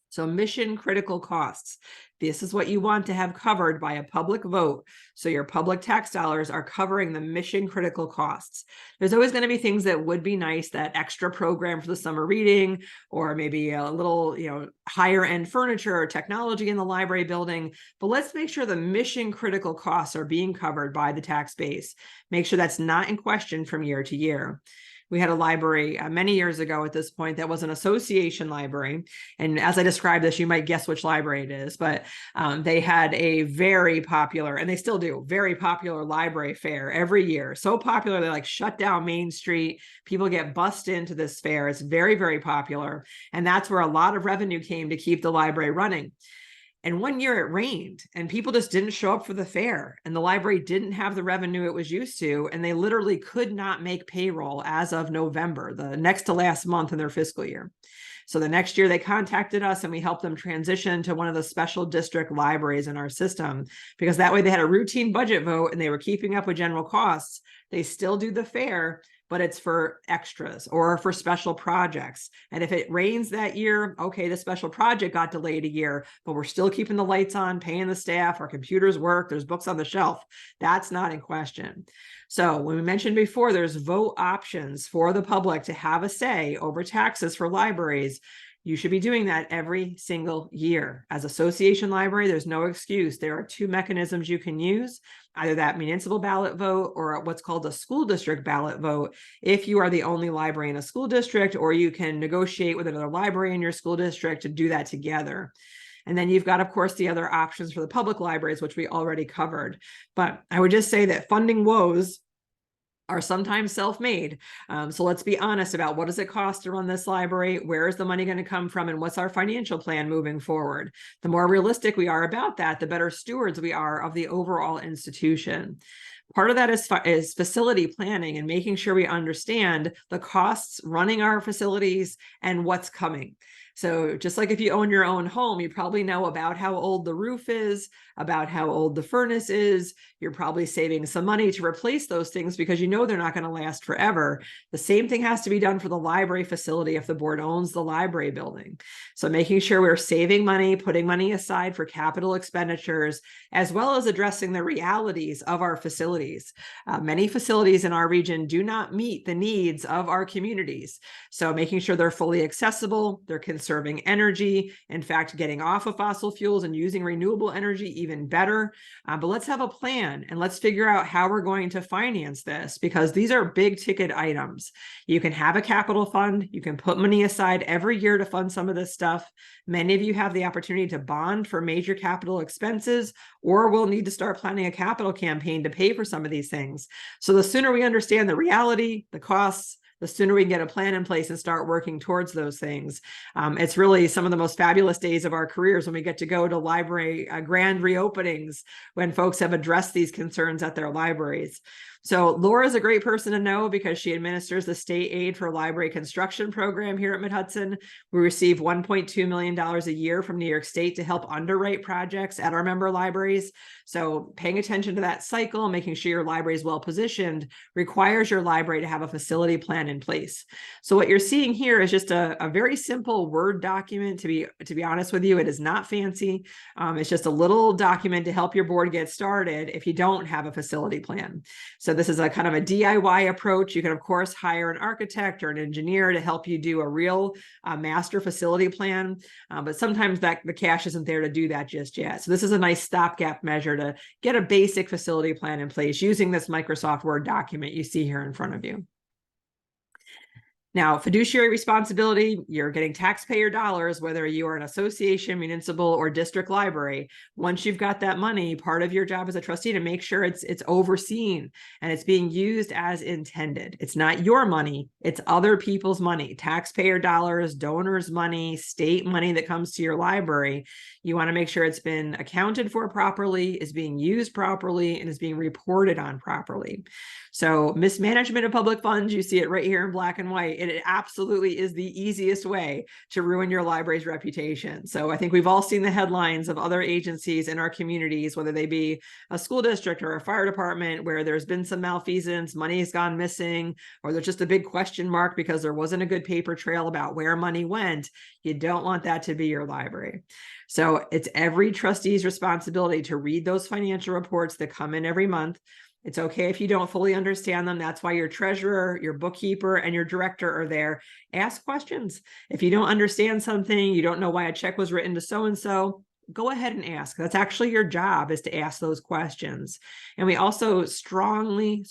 A: So mission critical costs. This is what you want to have covered by a public vote. So your public tax dollars are covering the mission critical costs. There's always going to be things that would be nice, that extra program for the summer reading, or maybe a little, higher end furniture or technology in the library building. But let's make sure the mission critical costs are being covered by the tax base. Make sure that's not in question from year to year. We had a library many years ago at this point that was an association library. And as I describe this, you might guess which library it is, but they had a very popular, and they still do, very popular library fair every year. So popular, they shut down Main Street. People get bussed into this fair. It's very, very popular. And that's where a lot of revenue came to keep the library running. And one year it rained and people just didn't show up for the fair, and the library didn't have the revenue it was used to. And they literally could not make payroll as of November, the next to last month in their fiscal year. So the next year they contacted us and we helped them transition to one of the special district libraries in our system, because that way they had a routine budget vote and they were keeping up with general costs. They still do the fair, but it's for extras or for special projects. And if it rains that year, okay, the special project got delayed a year, but we're still keeping the lights on, paying the staff, our computers work, there's books on the shelf. That's not in question. So when we mentioned before, there's vote options for the public to have a say over taxes for libraries. You should be doing that every single year. As association library, there's no excuse. There are 2 mechanisms you can use, either that municipal ballot vote or what's called a school district ballot vote if you are the only library in a school district, or you can negotiate with another library in your school district to do that together. And then you've got, of course, the other options for the public libraries, which we already covered. But I would just say that funding woes are sometimes self-made. So let's be honest about, what does it cost to run this library? Where is the money going to come from? And what's our financial plan moving forward? The more realistic we are about that, the better stewards we are of the overall institution. Part of that is facility planning and making sure we understand the costs running our facilities and what's coming. So just like if you own your own home, you probably know about how old the roof is, about how old the furnace is. You're probably saving some money to replace those things because you know they're not going to last forever. The same thing has to be done for the library facility if the board owns the library building. So making sure we're saving money, putting money aside for capital expenditures, as well as addressing the realities of our facilities. Many facilities in our region do not meet the needs of our communities. So making sure they're fully accessible, they're conserving energy, in fact, getting off of fossil fuels and using renewable energy even better. But let's have a plan and let's figure out how we're going to finance this, because these are big ticket items. You can have a capital fund, you can put money aside every year to fund some of this stuff. Many of you have the opportunity to bond for major capital expenses, or we'll need to start planning a capital campaign to pay for some of these things. So the sooner we understand the reality, the costs, the sooner we can get a plan in place and start working towards those things. It's really some of the most fabulous days of our careers when we get to go to library grand reopenings, when folks have addressed these concerns at their libraries. So Laura is a great person to know because she administers the state aid for library construction program here at MidHudson. We receive $1.2 million a year from New York State to help underwrite projects at our member libraries. So paying attention to that cycle, making sure your library is well positioned, requires your library to have a facility plan in place. So what you're seeing here is just a very simple Word document. To be honest with you, it is not fancy. It's just a little document to help your board get started if you don't have a facility plan. So this is a kind of a DIY approach. You can, of course, hire an architect or an engineer to help you do a real master facility plan. But sometimes the cash isn't there to do that just yet. So this is a nice stopgap measure to get a basic facility plan in place using this Microsoft Word document you see here in front of you. Now, fiduciary responsibility, you're getting taxpayer dollars, whether you are an association, municipal, or district library. Once you've got that money, part of your job as a trustee to make sure it's overseen and it's being used as intended. It's not your money, it's other people's money, taxpayer dollars, donors' money, state money that comes to your library. You want to make sure it's been accounted for properly, is being used properly, and is being reported on properly. So mismanagement of public funds, you see it right here in black and white. It absolutely is the easiest way to ruin your library's reputation. So I think we've all seen the headlines of other agencies in our communities, whether they be a school district or a fire department, where there's been some malfeasance, money has gone missing, or there's just a big question mark because there wasn't a good paper trail about where money went. You don't want that to be your library. So it's every trustee's responsibility to read those financial reports that come in every month. It's okay if you don't fully understand them. That's why your treasurer, your bookkeeper, and your director are there. Ask questions. If you don't understand something, you don't know why a check was written to so-and-so, go ahead and ask. That's actually your job, is to ask those questions. And we also strongly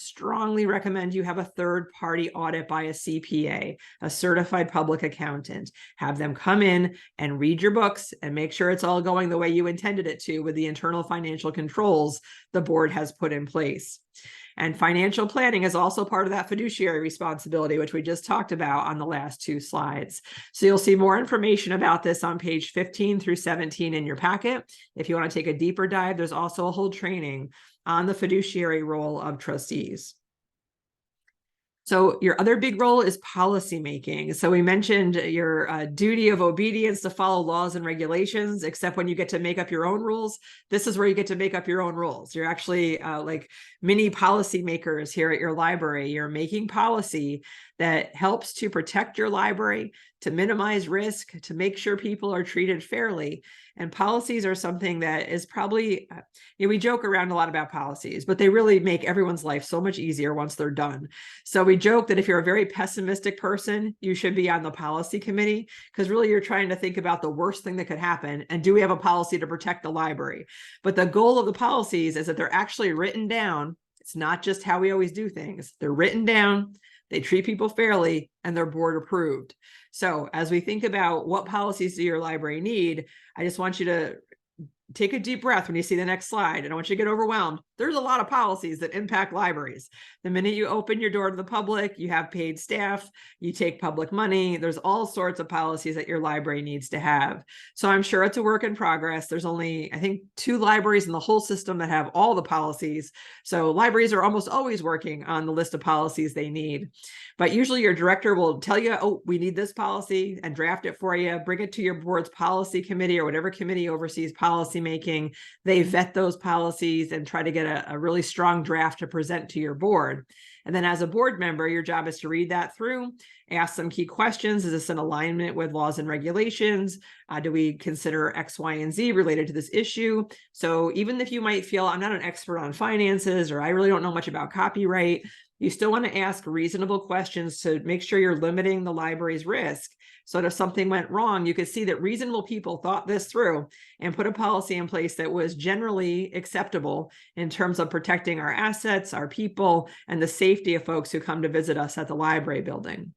A: recommend you have a third-party audit by a CPA, a certified public accountant. Have them come in and read your books and make sure it's all going the way you intended it to with the internal financial controls the board has put in place. And financial planning is also part of that fiduciary responsibility, which we just talked about on the last two slides. So you'll see more information about this on page 15 through 17 in your packet. If you want to take a deeper dive, there's also a whole training on the fiduciary role of trustees. So your other big role is policymaking. So we mentioned your duty of obedience to follow laws and regulations, except when you get to make up your own rules. This is where you get to make up your own rules. You're actually like mini policymakers here at your library. You're making policy that helps to protect your library, to minimize risk, to make sure people are treated fairly. And policies are something that is probably, we joke around a lot about policies, but they really make everyone's life so much easier once they're done. So we joke that if you're a very pessimistic person, you should be on the policy committee, because really you're trying to think about the worst thing that could happen. And do we have a policy to protect the library? But the goal of the policies is that they're actually written down. It's not just how we always do things. They're written down, they treat people fairly, and they're board approved. So as we think about what policies do your library need, I just want you to take a deep breath when you see the next slide. I don't want you to get overwhelmed. There's a lot of policies that impact libraries. The minute you open your door to the public, you have paid staff, you take public money. There's all sorts of policies that your library needs to have. So I'm sure it's a work in progress. There's only, I think, 2 libraries in the whole system that have all the policies. So libraries are almost always working on the list of policies they need. But usually your director will tell you, oh, we need this policy, and draft it for you, bring it to your board's policy committee or whatever committee oversees policy making. They vet those policies and try to get a really strong draft to present to your board. And then as a board member, your job is to read that through, ask some key questions. Is this in alignment with laws and regulations? Do we consider X, Y, and Z related to this issue? So even if you might feel I'm not an expert on finances, or I really don't know much about copyright, you still want to ask reasonable questions to make sure you're limiting the library's risk. So that if something went wrong, you could see that reasonable people thought this through and put a policy in place that was generally acceptable in terms of protecting our assets, our people, and the safety of folks who come to visit us at the library building.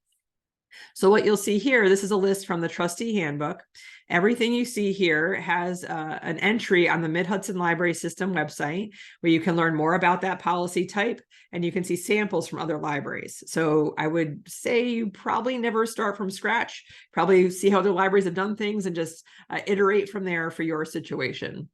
A: So what you'll see here, this is a list from the trustee handbook. Everything you see here has an entry on the MidHudson Library System website where you can learn more about that policy type, and you can see samples from other libraries. So I would say you probably never start from scratch, probably see how other libraries have done things and just iterate from there for your situation.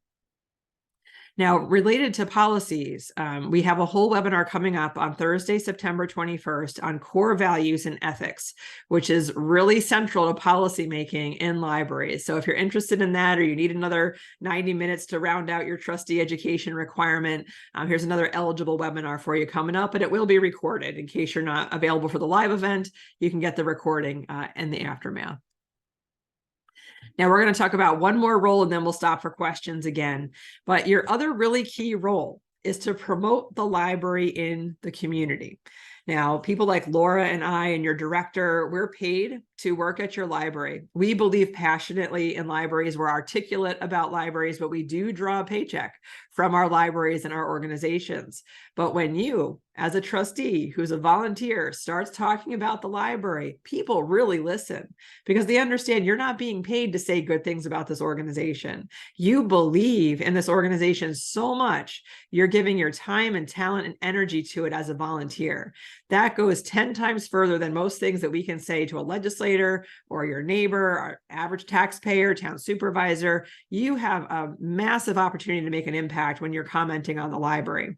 A: Now, related to policies, we have a whole webinar coming up on Thursday, September 21st on core values and ethics, which is really central to policymaking in libraries. So if you're interested in that, or you need another 90 minutes to round out your trustee education requirement, here's another eligible webinar for you coming up, and it will be recorded. In case you're not available for the live event, you can get the recording in the aftermath. Now we're going to talk about one more role and then we'll stop for questions again. But your other really key role is to promote the library in the community. Now, people like Laura and I and your director, we're paid to work at your library. We believe passionately in libraries. We're articulate about libraries, but we do draw a paycheck from our libraries and our organizations. But when you, as a trustee who's a volunteer, starts talking about the library, people really listen because they understand you're not being paid to say good things about this organization. You believe in this organization so much, you're giving your time and talent and energy to it as a volunteer. That goes 10 times further than most things that we can say to a legislator or your neighbor, our average taxpayer, town supervisor. You have a massive opportunity to make an impact when you're commenting on the library.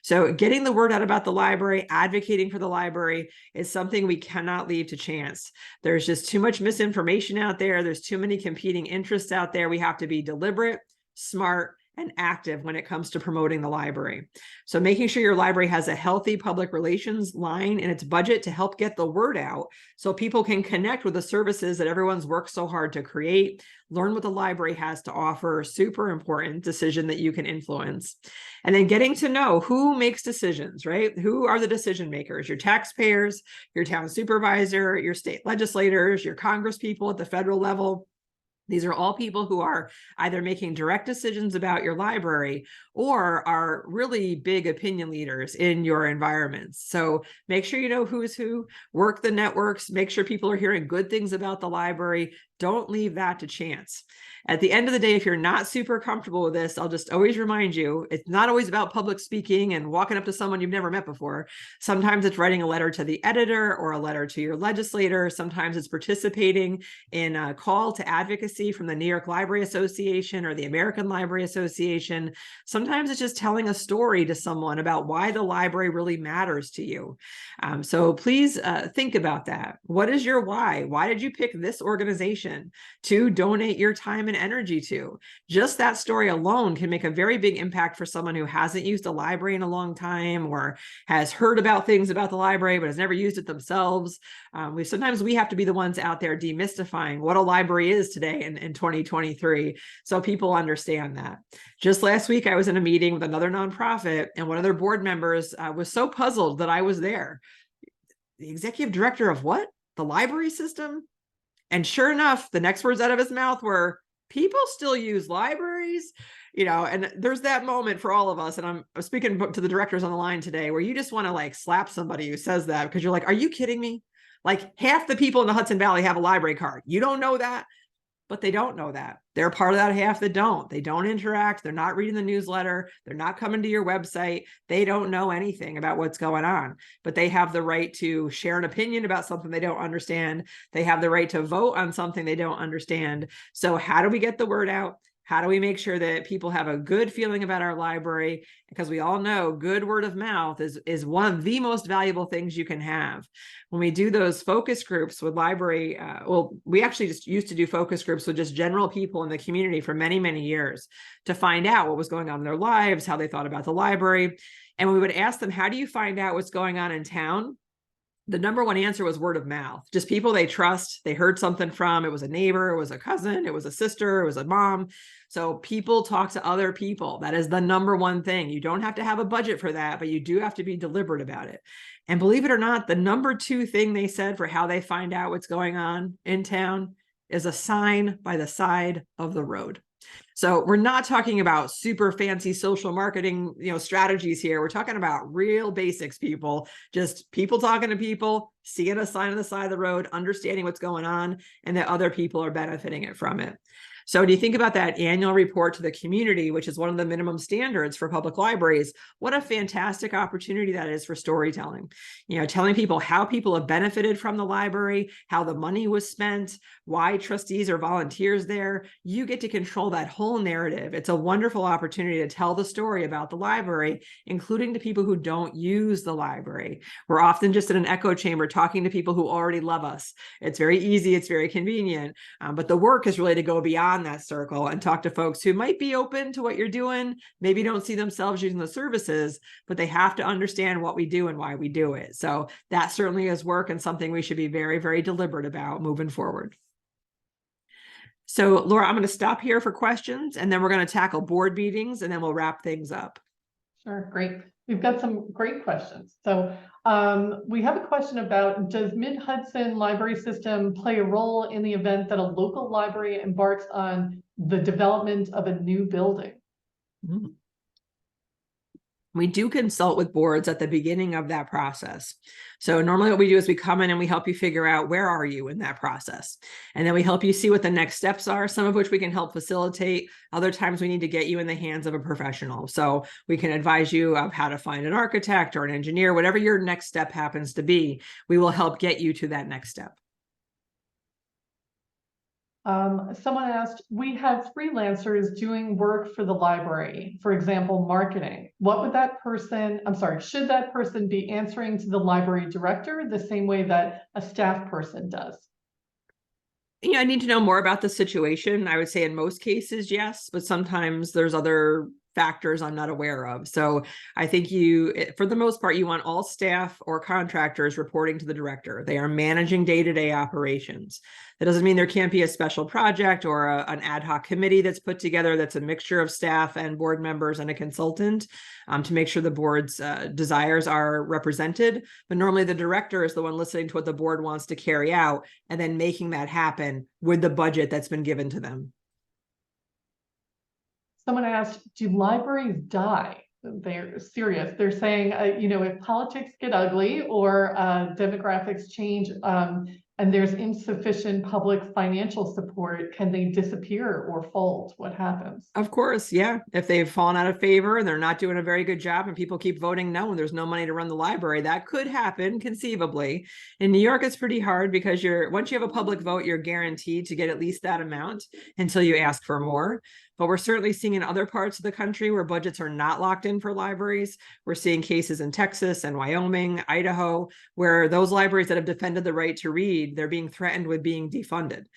A: So getting the word out about the library, advocating for the library is something we cannot leave to chance. There's just too much misinformation out there. There's too many competing interests out there. We have to be deliberate, smart, and active when it comes to promoting the library. So making sure your library has a healthy public relations line in its budget to help get the word out so people can connect with the services that everyone's worked so hard to create, learn what the library has to offer, super important decision that you can influence. And then getting to know who makes decisions, right? Who are the decision makers? Your taxpayers, your town supervisor, your state legislators, your congresspeople at the federal level. These are all people who are either making direct decisions about your library or are really big opinion leaders in your environments. So make sure you know who's who, work the networks, make sure people are hearing good things about the library. Don't leave that to chance. At the end of the day, if you're not super comfortable with this, I'll just always remind you, it's not always about public speaking and walking up to someone you've never met before. Sometimes it's writing a letter to the editor or a letter to your legislator. Sometimes it's participating in a call to advocacy from the New York Library Association or the American Library Association. Sometimes it's just telling a story to someone about why the library really matters to you. So please think about that. What is your why? Why did you pick this organization to donate your time and energy to? Just that story alone can make a very big impact for someone who hasn't used a library in a long time or has heard about things about the library but has never used it themselves. Sometimes we have to be the ones out there demystifying what a library is today in 2023 so people understand that. Just last week, I was in a meeting with another nonprofit, and one of their board members was so puzzled that I was there. The executive director of what? The library system? And sure enough, the next words out of his mouth were, people still use libraries, and there's that moment for all of us. And I'm speaking to the directors on the line today where you just want to like slap somebody who says that because you're like, are you kidding me? Like half the people in the Hudson Valley have a library card. You don't know that? but they don't know that. They're part of that half that don't. They don't interact. They're not reading the newsletter. They're not coming to your website. They don't know anything about what's going on, but they have the right to share an opinion about something they don't understand. They have the right to vote on something they don't understand. So how do we get the word out? How do we make sure that people have a good feeling about our library? Because we all know good word of mouth is one of the most valuable things you can have. When we do those focus groups with library, we actually just used to do focus groups with just general people in the community for many, many years to find out what was going on in their lives, how they thought about the library. And we would ask them, how do you find out what's going on in town? The number one answer was word of mouth, just people they trust, they heard something from, it was a neighbor, it was a cousin, it was a sister, it was a mom. So people talk to other people. That is the number one thing. You don't have to have a budget for that, but you do have to be deliberate about it. And believe it or not, the number two thing they said for how they find out what's going on in town is a sign by the side of the road. So we're not talking about super fancy social marketing, strategies here. We're talking about real basics, people, just people talking to people, seeing a sign on the side of the road, understanding what's going on, and that other people are benefiting from it. So do you think about that annual report to the community, which is one of the minimum standards for public libraries? What a fantastic opportunity that is for storytelling. Telling people how people have benefited from the library, how the money was spent, why trustees or volunteers there. You get to control that whole narrative. It's a wonderful opportunity to tell the story about the library, including to people who don't use the library. We're often just in an echo chamber talking to people who already love us. It's very easy. It's very convenient. But the work is really to go beyond that circle and talk to folks who might be open to what you're doing, maybe don't see themselves using the services, but they have to understand what we do and why we do it. So that certainly is work and something we should be very, very deliberate about moving forward. So Laura, I'm going to stop here for questions, and then we're going to tackle board meetings, and then we'll wrap things up.
B: Sure, great. We've got some great questions. So we have a question about, does MidHudson library system play a role in the event that a local library embarks on the development of a new building?
A: Mm. We do consult with boards at the beginning of that process. So normally what we do is we come in and we help you figure out where are you in that process. And then we help you see what the next steps are, some of which we can help facilitate. Other times we need to get you in the hands of a professional. So we can advise you of how to find an architect or an engineer, whatever your next step happens to be. We will help get you to that next step.
B: Someone asked, we have freelancers doing work for the library, for example, marketing. What would that person, should that person be answering to the library director the same way that a staff person does?
A: I need to know more about the situation. I would say in most cases, yes, but sometimes there's other factors I'm not aware of. So I think for the most part, you want all staff or contractors reporting to the director. They are managing day-to-day operations. That doesn't mean there can't be a special project or an ad hoc committee that's put together that's a mixture of staff and board members and a consultant to make sure the board's desires are represented. But normally the director is the one listening to what the board wants to carry out and then making that happen with the budget that's been given to them.
B: Someone asked, do libraries die? They're serious. They're saying, if politics get ugly or demographics change and there's insufficient public financial support, can they disappear or fold? What happens?
A: Of course, yeah. If they've fallen out of favor and they're not doing a very good job and people keep voting no and there's no money to run the library, that could happen conceivably. In New York, it's pretty hard because once you have a public vote, you're guaranteed to get at least that amount until you ask for more. But we're certainly seeing in other parts of the country where budgets are not locked in for libraries. We're seeing cases in Texas and Wyoming, Idaho, where those libraries that have defended the right to read, they're being threatened with being defunded.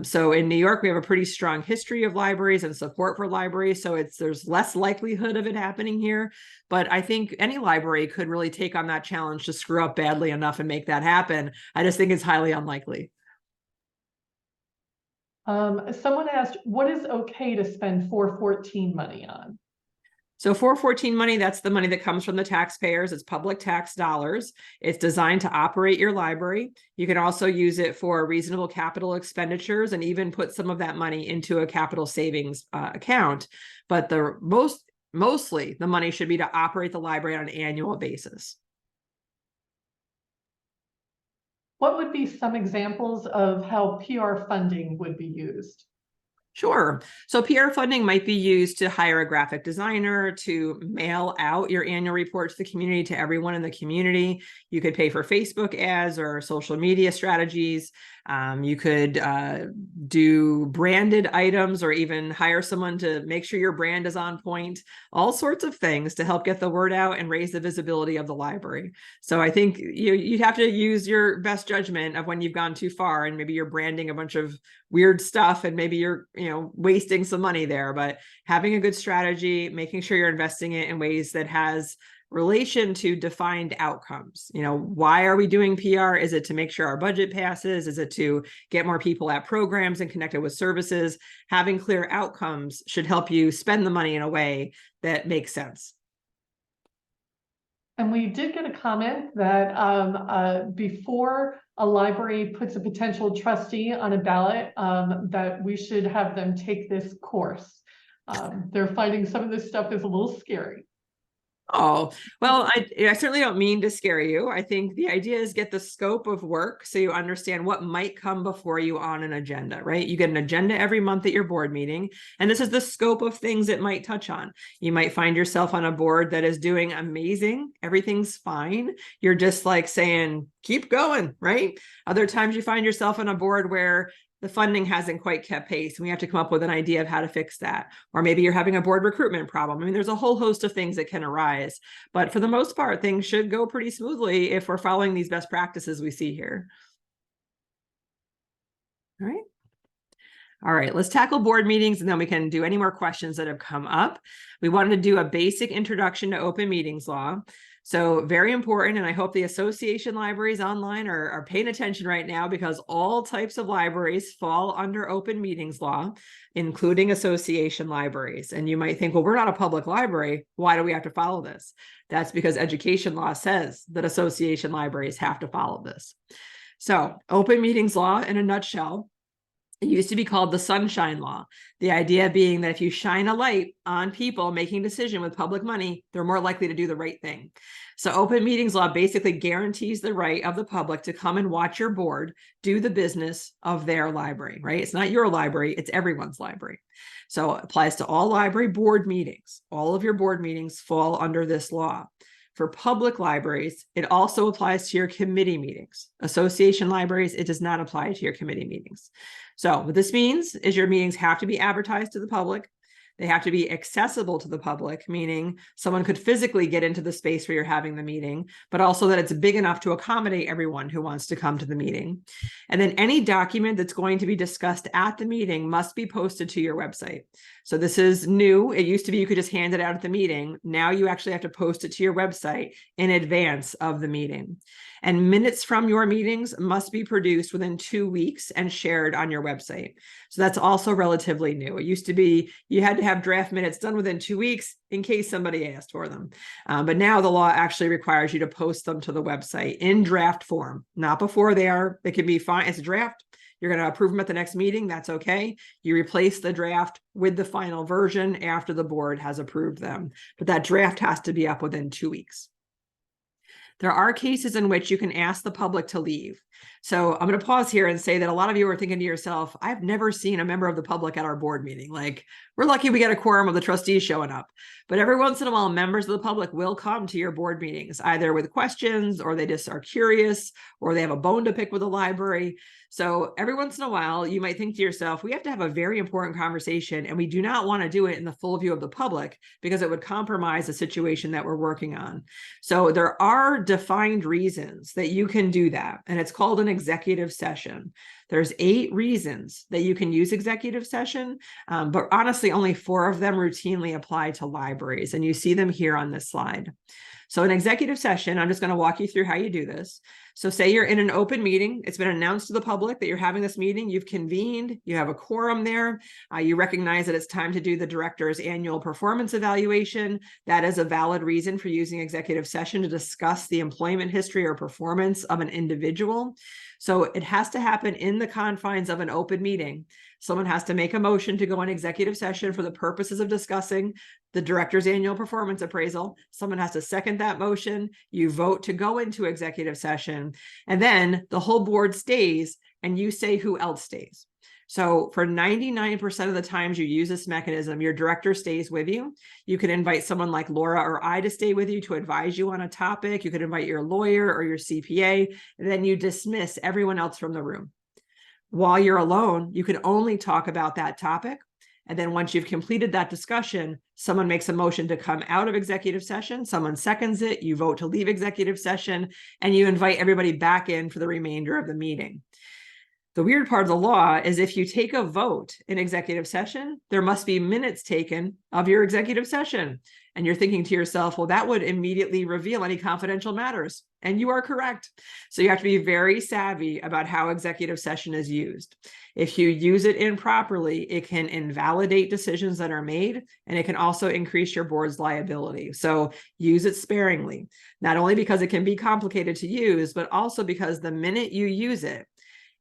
A: So in New York, we have a pretty strong history of libraries and support for libraries. So there's less likelihood of it happening here. But I think any library could really take on that challenge to screw up badly enough and make that happen. I just think it's highly unlikely.
B: Someone asked, what is okay to spend 414 money on?
A: So 414 money, that's the money that comes from the taxpayers. It's public tax dollars. It's designed to operate your library. You can also use it for reasonable capital expenditures and even put some of that money into a capital savings account. But mostly the money should be to operate the library on an annual basis.
B: what would be some examples of how PR funding would be used?
A: Sure. So PR funding might be used to hire a graphic designer, to mail out your annual report to the community, to everyone in the community. You could pay for Facebook ads or social media strategies. You could do branded items, or even hire someone to make sure your brand is on point, all sorts of things to help get the word out and raise the visibility of the library. So I think you'd have to use your best judgment of when you've gone too far, and maybe you're branding a bunch of weird stuff and maybe you're wasting some money there. But having a good strategy, making sure you're investing it in ways that has relation to defined outcomes. Why are we doing PR? Is it to make sure our budget passes? Is it to get more people at programs and connected with services? Having clear outcomes should help you spend the money in a way that makes sense.
B: And we did get a comment that before a library puts a potential trustee on a ballot, that we should have them take this course. They're finding some of this stuff is a little scary.
A: Oh, well, I certainly don't mean to scare you. I think the idea is get the scope of work so you understand what might come before you on an agenda, right? You get an agenda every month at your board meeting, and this is the scope of things it might touch on. You might find yourself on a board that is doing amazing. Everything's fine. You're just like saying, keep going, right? Other times you find yourself on a board where the funding hasn't quite kept pace, and we have to come up with an idea of how to fix that. Or maybe you're having a board recruitment problem. I mean, there's a whole host of things that can arise, but for the most part, things should go pretty smoothly if we're following these best practices we see here. All right, let's tackle board meetings, and then we can do any more questions that have come up. We wanted to do a basic introduction to open meetings law. So very important, and I hope the association libraries online are paying attention right now, because all types of libraries fall under open meetings law, including association libraries. And you might think, well, we're not a public library. Why do we have to follow this? That's because education law says that association libraries have to follow this. So open meetings law in a nutshell. It used to be called the sunshine law. The idea being that if you shine a light on people making a decision with public money, they're more likely to do the right thing. So open meetings law basically guarantees the right of the public to come and watch your board do the business of their library, right? It's not your library, it's everyone's library. So it applies to all library board meetings. All of your board meetings fall under this law. For public libraries, it also applies to your committee meetings. Association libraries, it does not apply to your committee meetings. So what this means is your meetings have to be advertised to the public. They have to be accessible to the public, meaning someone could physically get into the space where you're having the meeting, but also that it's big enough to accommodate everyone who wants to come to the meeting. And then any document that's going to be discussed at the meeting must be posted to your website. So this is new. It used to be you could just hand it out at the meeting. Now you actually have to post it to your website in advance of the meeting. And minutes from your meetings must be produced within 2 weeks and shared on your website. So that's also relatively new. It used to be you had to have draft minutes done within 2 weeks in case somebody asked for them. But now the law actually requires you to post them to the website in draft form, not before they are. They can be fine as a draft. You're going to approve them at the next meeting. That's okay. You replace the draft with the final version after the board has approved them. But that draft has to be up within 2 weeks. There are cases in which you can ask the public to leave. So I'm going to pause here and say that a lot of you are thinking to yourself, I've never seen a member of the public at our board meeting. Like, we're lucky we get a quorum of the trustees showing up. But every once in a while, members of the public will come to your board meetings, either with questions, or they just are curious, or they have a bone to pick with the library. So every once in a while, you might think to yourself, we have to have a very important conversation, and we do not want to do it in the full view of the public because it would compromise the situation that we're working on. So there are defined reasons that you can do that, and it's called an executive session. There's 8 reasons that you can use executive session, but honestly, only 4 of them routinely apply to libraries, and you see them here on this slide. So an executive session, I'm just going to walk you through how you do this. So say you're in an open meeting, it's been announced to the public that you're having this meeting, you've convened, you have a quorum there, you recognize that it's time to do the director's annual performance evaluation. That is a valid reason for using executive session to discuss the employment history or performance of an individual. So it has to happen in the confines of an open meeting. Someone has to make a motion to go in executive session for the purposes of discussing the director's annual performance appraisal. Someone has to second that motion. You vote to go into executive session, and then the whole board stays and you say who else stays. So for 99% of the times you use this mechanism, your director stays with you. You can invite someone like Laura or I to stay with you to advise you on a topic. You could invite your lawyer or your CPA, and then you dismiss everyone else from the room. While you're alone, you can only talk about that topic. And then once you've completed that discussion, someone makes a motion to come out of executive session, someone seconds it, you vote to leave executive session, and you invite everybody back in for the remainder of the meeting. The weird part of the law is if you take a vote in executive session, there must be minutes taken of your executive session. And you're thinking to yourself, well, that would immediately reveal any confidential matters. And you are correct. So you have to be very savvy about how executive session is used. If you use it improperly, it can invalidate decisions that are made, and it can also increase your board's liability. So use it sparingly, not only because it can be complicated to use, but also because the minute you use it,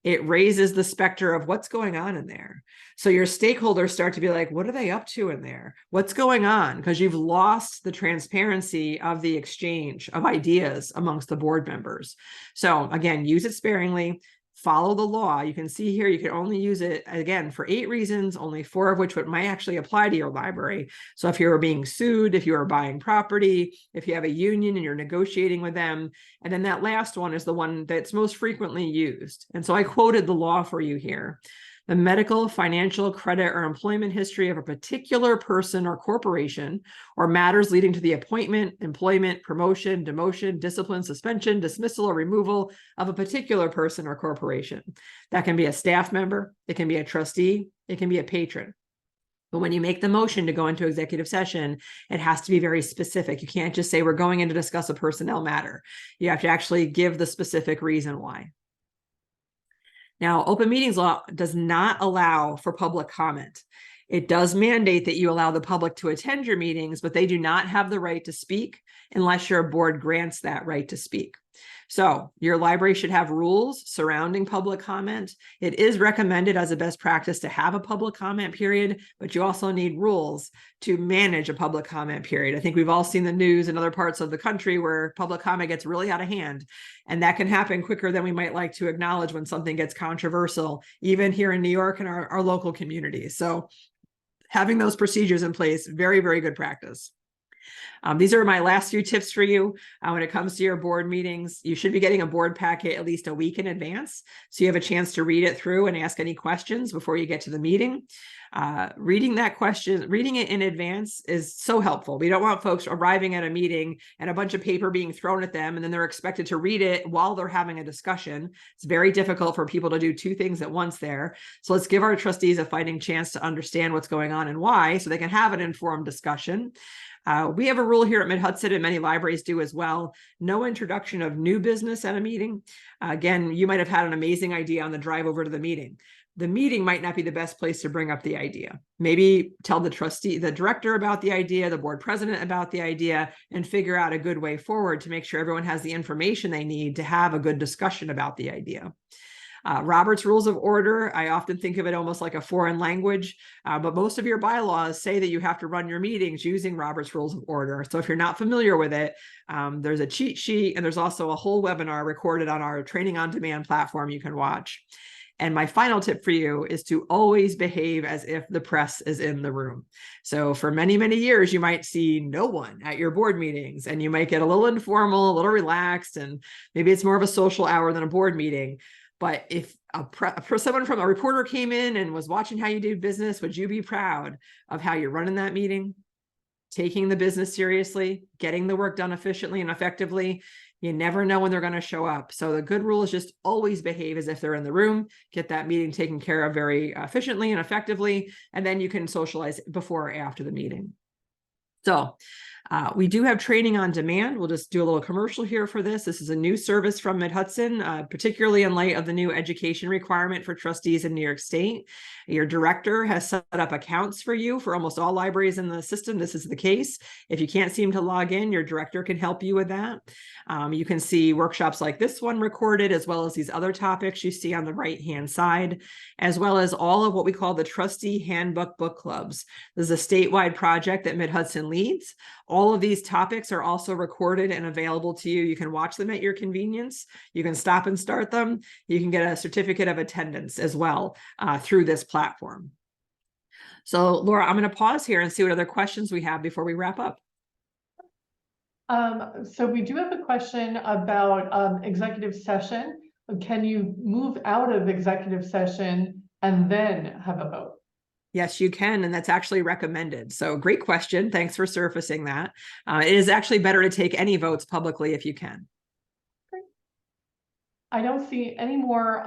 A: it raises the specter of what's going on in there. So your stakeholders start to be like, what are they up to in there? What's going on? Because you've lost the transparency of the exchange of ideas amongst the board members. So again, use it sparingly. Follow the law. You can see here, you can only use it, again, for 8 reasons, only 4 of which might actually apply to your library. So if you're being sued, if you are buying property, if you have a union and you're negotiating with them, and then that last one is the one that's most frequently used. And so I quoted the law for you here. The medical, financial, credit, or employment history of a particular person or corporation, or matters leading to the appointment, employment, promotion, demotion, discipline, suspension, dismissal, or removal of a particular person or corporation. That can be a staff member, it can be a trustee, it can be a patron. But when you make the motion to go into executive session, it has to be very specific. You can't just say we're going in to discuss a personnel matter. You have to actually give the specific reason why. Now, open meetings law does not allow for public comment. It does mandate that you allow the public to attend your meetings, but they do not have the right to speak unless your board grants that right to speak. So your library should have rules surrounding public comment. It is recommended as a best practice to have a public comment period, but you also need rules to manage a public comment period. I think we've all seen the news in other parts of the country where public comment gets really out of hand, and that can happen quicker than we might like to acknowledge when something gets controversial, even here in New York and our local communities. So having those procedures in place, very, very good practice. These are my last few tips for you. When it comes to your board meetings, you should be getting a board packet at least a week in advance, so you have a chance to read it through and ask any questions before you get to the meeting. Reading it in advance is so helpful. We don't want folks arriving at a meeting and a bunch of paper being thrown at them, and then they're expected to read it while they're having a discussion. It's very difficult for people to do 2 things at once there. So let's give our trustees a fighting chance to understand what's going on and why, so they can have an informed discussion. We have a rule here at MidHudson, and many libraries do as well. No introduction of new business at a meeting. Again, you might have had an amazing idea on the drive over to the meeting. The meeting might not be the best place to bring up the idea. Maybe tell the trustee, the director about the idea, the board president about the idea, and figure out a good way forward to make sure everyone has the information they need to have a good discussion about the idea. Robert's Rules of Order, I often think of it almost like a foreign language, but most of your bylaws say that you have to run your meetings using Robert's Rules of Order. So if you're not familiar with it, there's a cheat sheet, and there's also a whole webinar recorded on our Training on Demand platform you can watch. And my final tip for you is to always behave as if the press is in the room. So for many, many years, you might see no one at your board meetings, and you might get a little informal, a little relaxed, and maybe it's more of a social hour than a board meeting. But if someone from a reporter came in and was watching how you do business, would you be proud of how you're running that meeting, taking the business seriously, getting the work done efficiently and effectively? You never know when they're going to show up. So the good rule is just always behave as if they're in the room, get that meeting taken care of very efficiently and effectively, and then you can socialize before or after the meeting. So we do have training on demand. We'll just do a little commercial here for this. This is a new service from MidHudson, particularly in light of the new education requirement for trustees in New York State. Your director has set up accounts for you for almost all libraries in the system. This is the case. If you can't seem to log in, your director can help you with that. You can see workshops like this one recorded, as well as these other topics you see on the right-hand side, as well as all of what we call the Trustee Handbook Book Clubs. This is a statewide project that MidHudson leads. All of these topics are also recorded and available to you. You can watch them at your convenience. You can stop and start them. You can get a certificate of attendance as well through this platform. So Laura, I'm going to pause here and see what other questions we have before we wrap up.
B: So we do have a question about executive session. Can you move out of executive session and then have a vote?
A: Yes, you can, and that's actually recommended. So great question. Thanks for surfacing that. It is actually better to take any votes publicly if you can.
B: Great. I don't see any more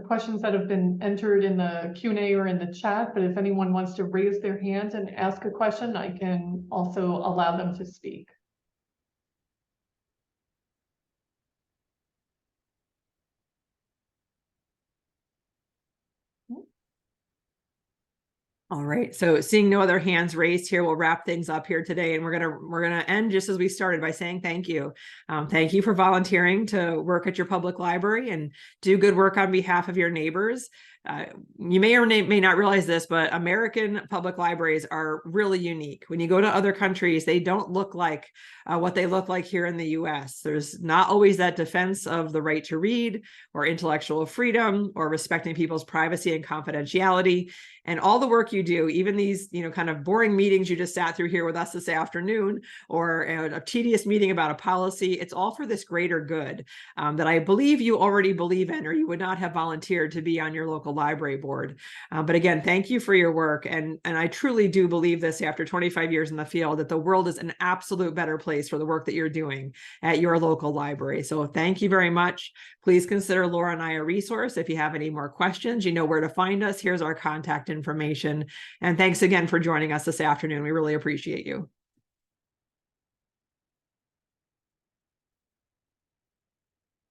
B: questions that have been entered in the Q&A or in the chat, but if anyone wants to raise their hand and ask a question, I can also allow them to speak.
A: All right, so seeing no other hands raised here, we'll wrap things up here today, and we're gonna end just as we started by saying thank you. Thank you for volunteering to work at your public library and do good work on behalf of your neighbors. You may or may not realize this, but American public libraries are really unique. When you go to other countries, they don't look like what they look like here in the US. There's not always that defense of the right to read or intellectual freedom or respecting people's privacy and confidentiality. And all the work you do, even these, kind of boring meetings you just sat through here with us this afternoon, or a tedious meeting about a policy, it's all for this greater good that I believe you already believe in, or you would not have volunteered to be on your local library board. But again, thank you for your work. And I truly do believe this after 25 years in the field, that the world is an absolute better place for the work that you're doing at your local library. So thank you very much. Please consider Laura and I a resource. If you have any more questions, you know where to find us. Here's our contact information. And thanks again for joining us this afternoon. We really appreciate you.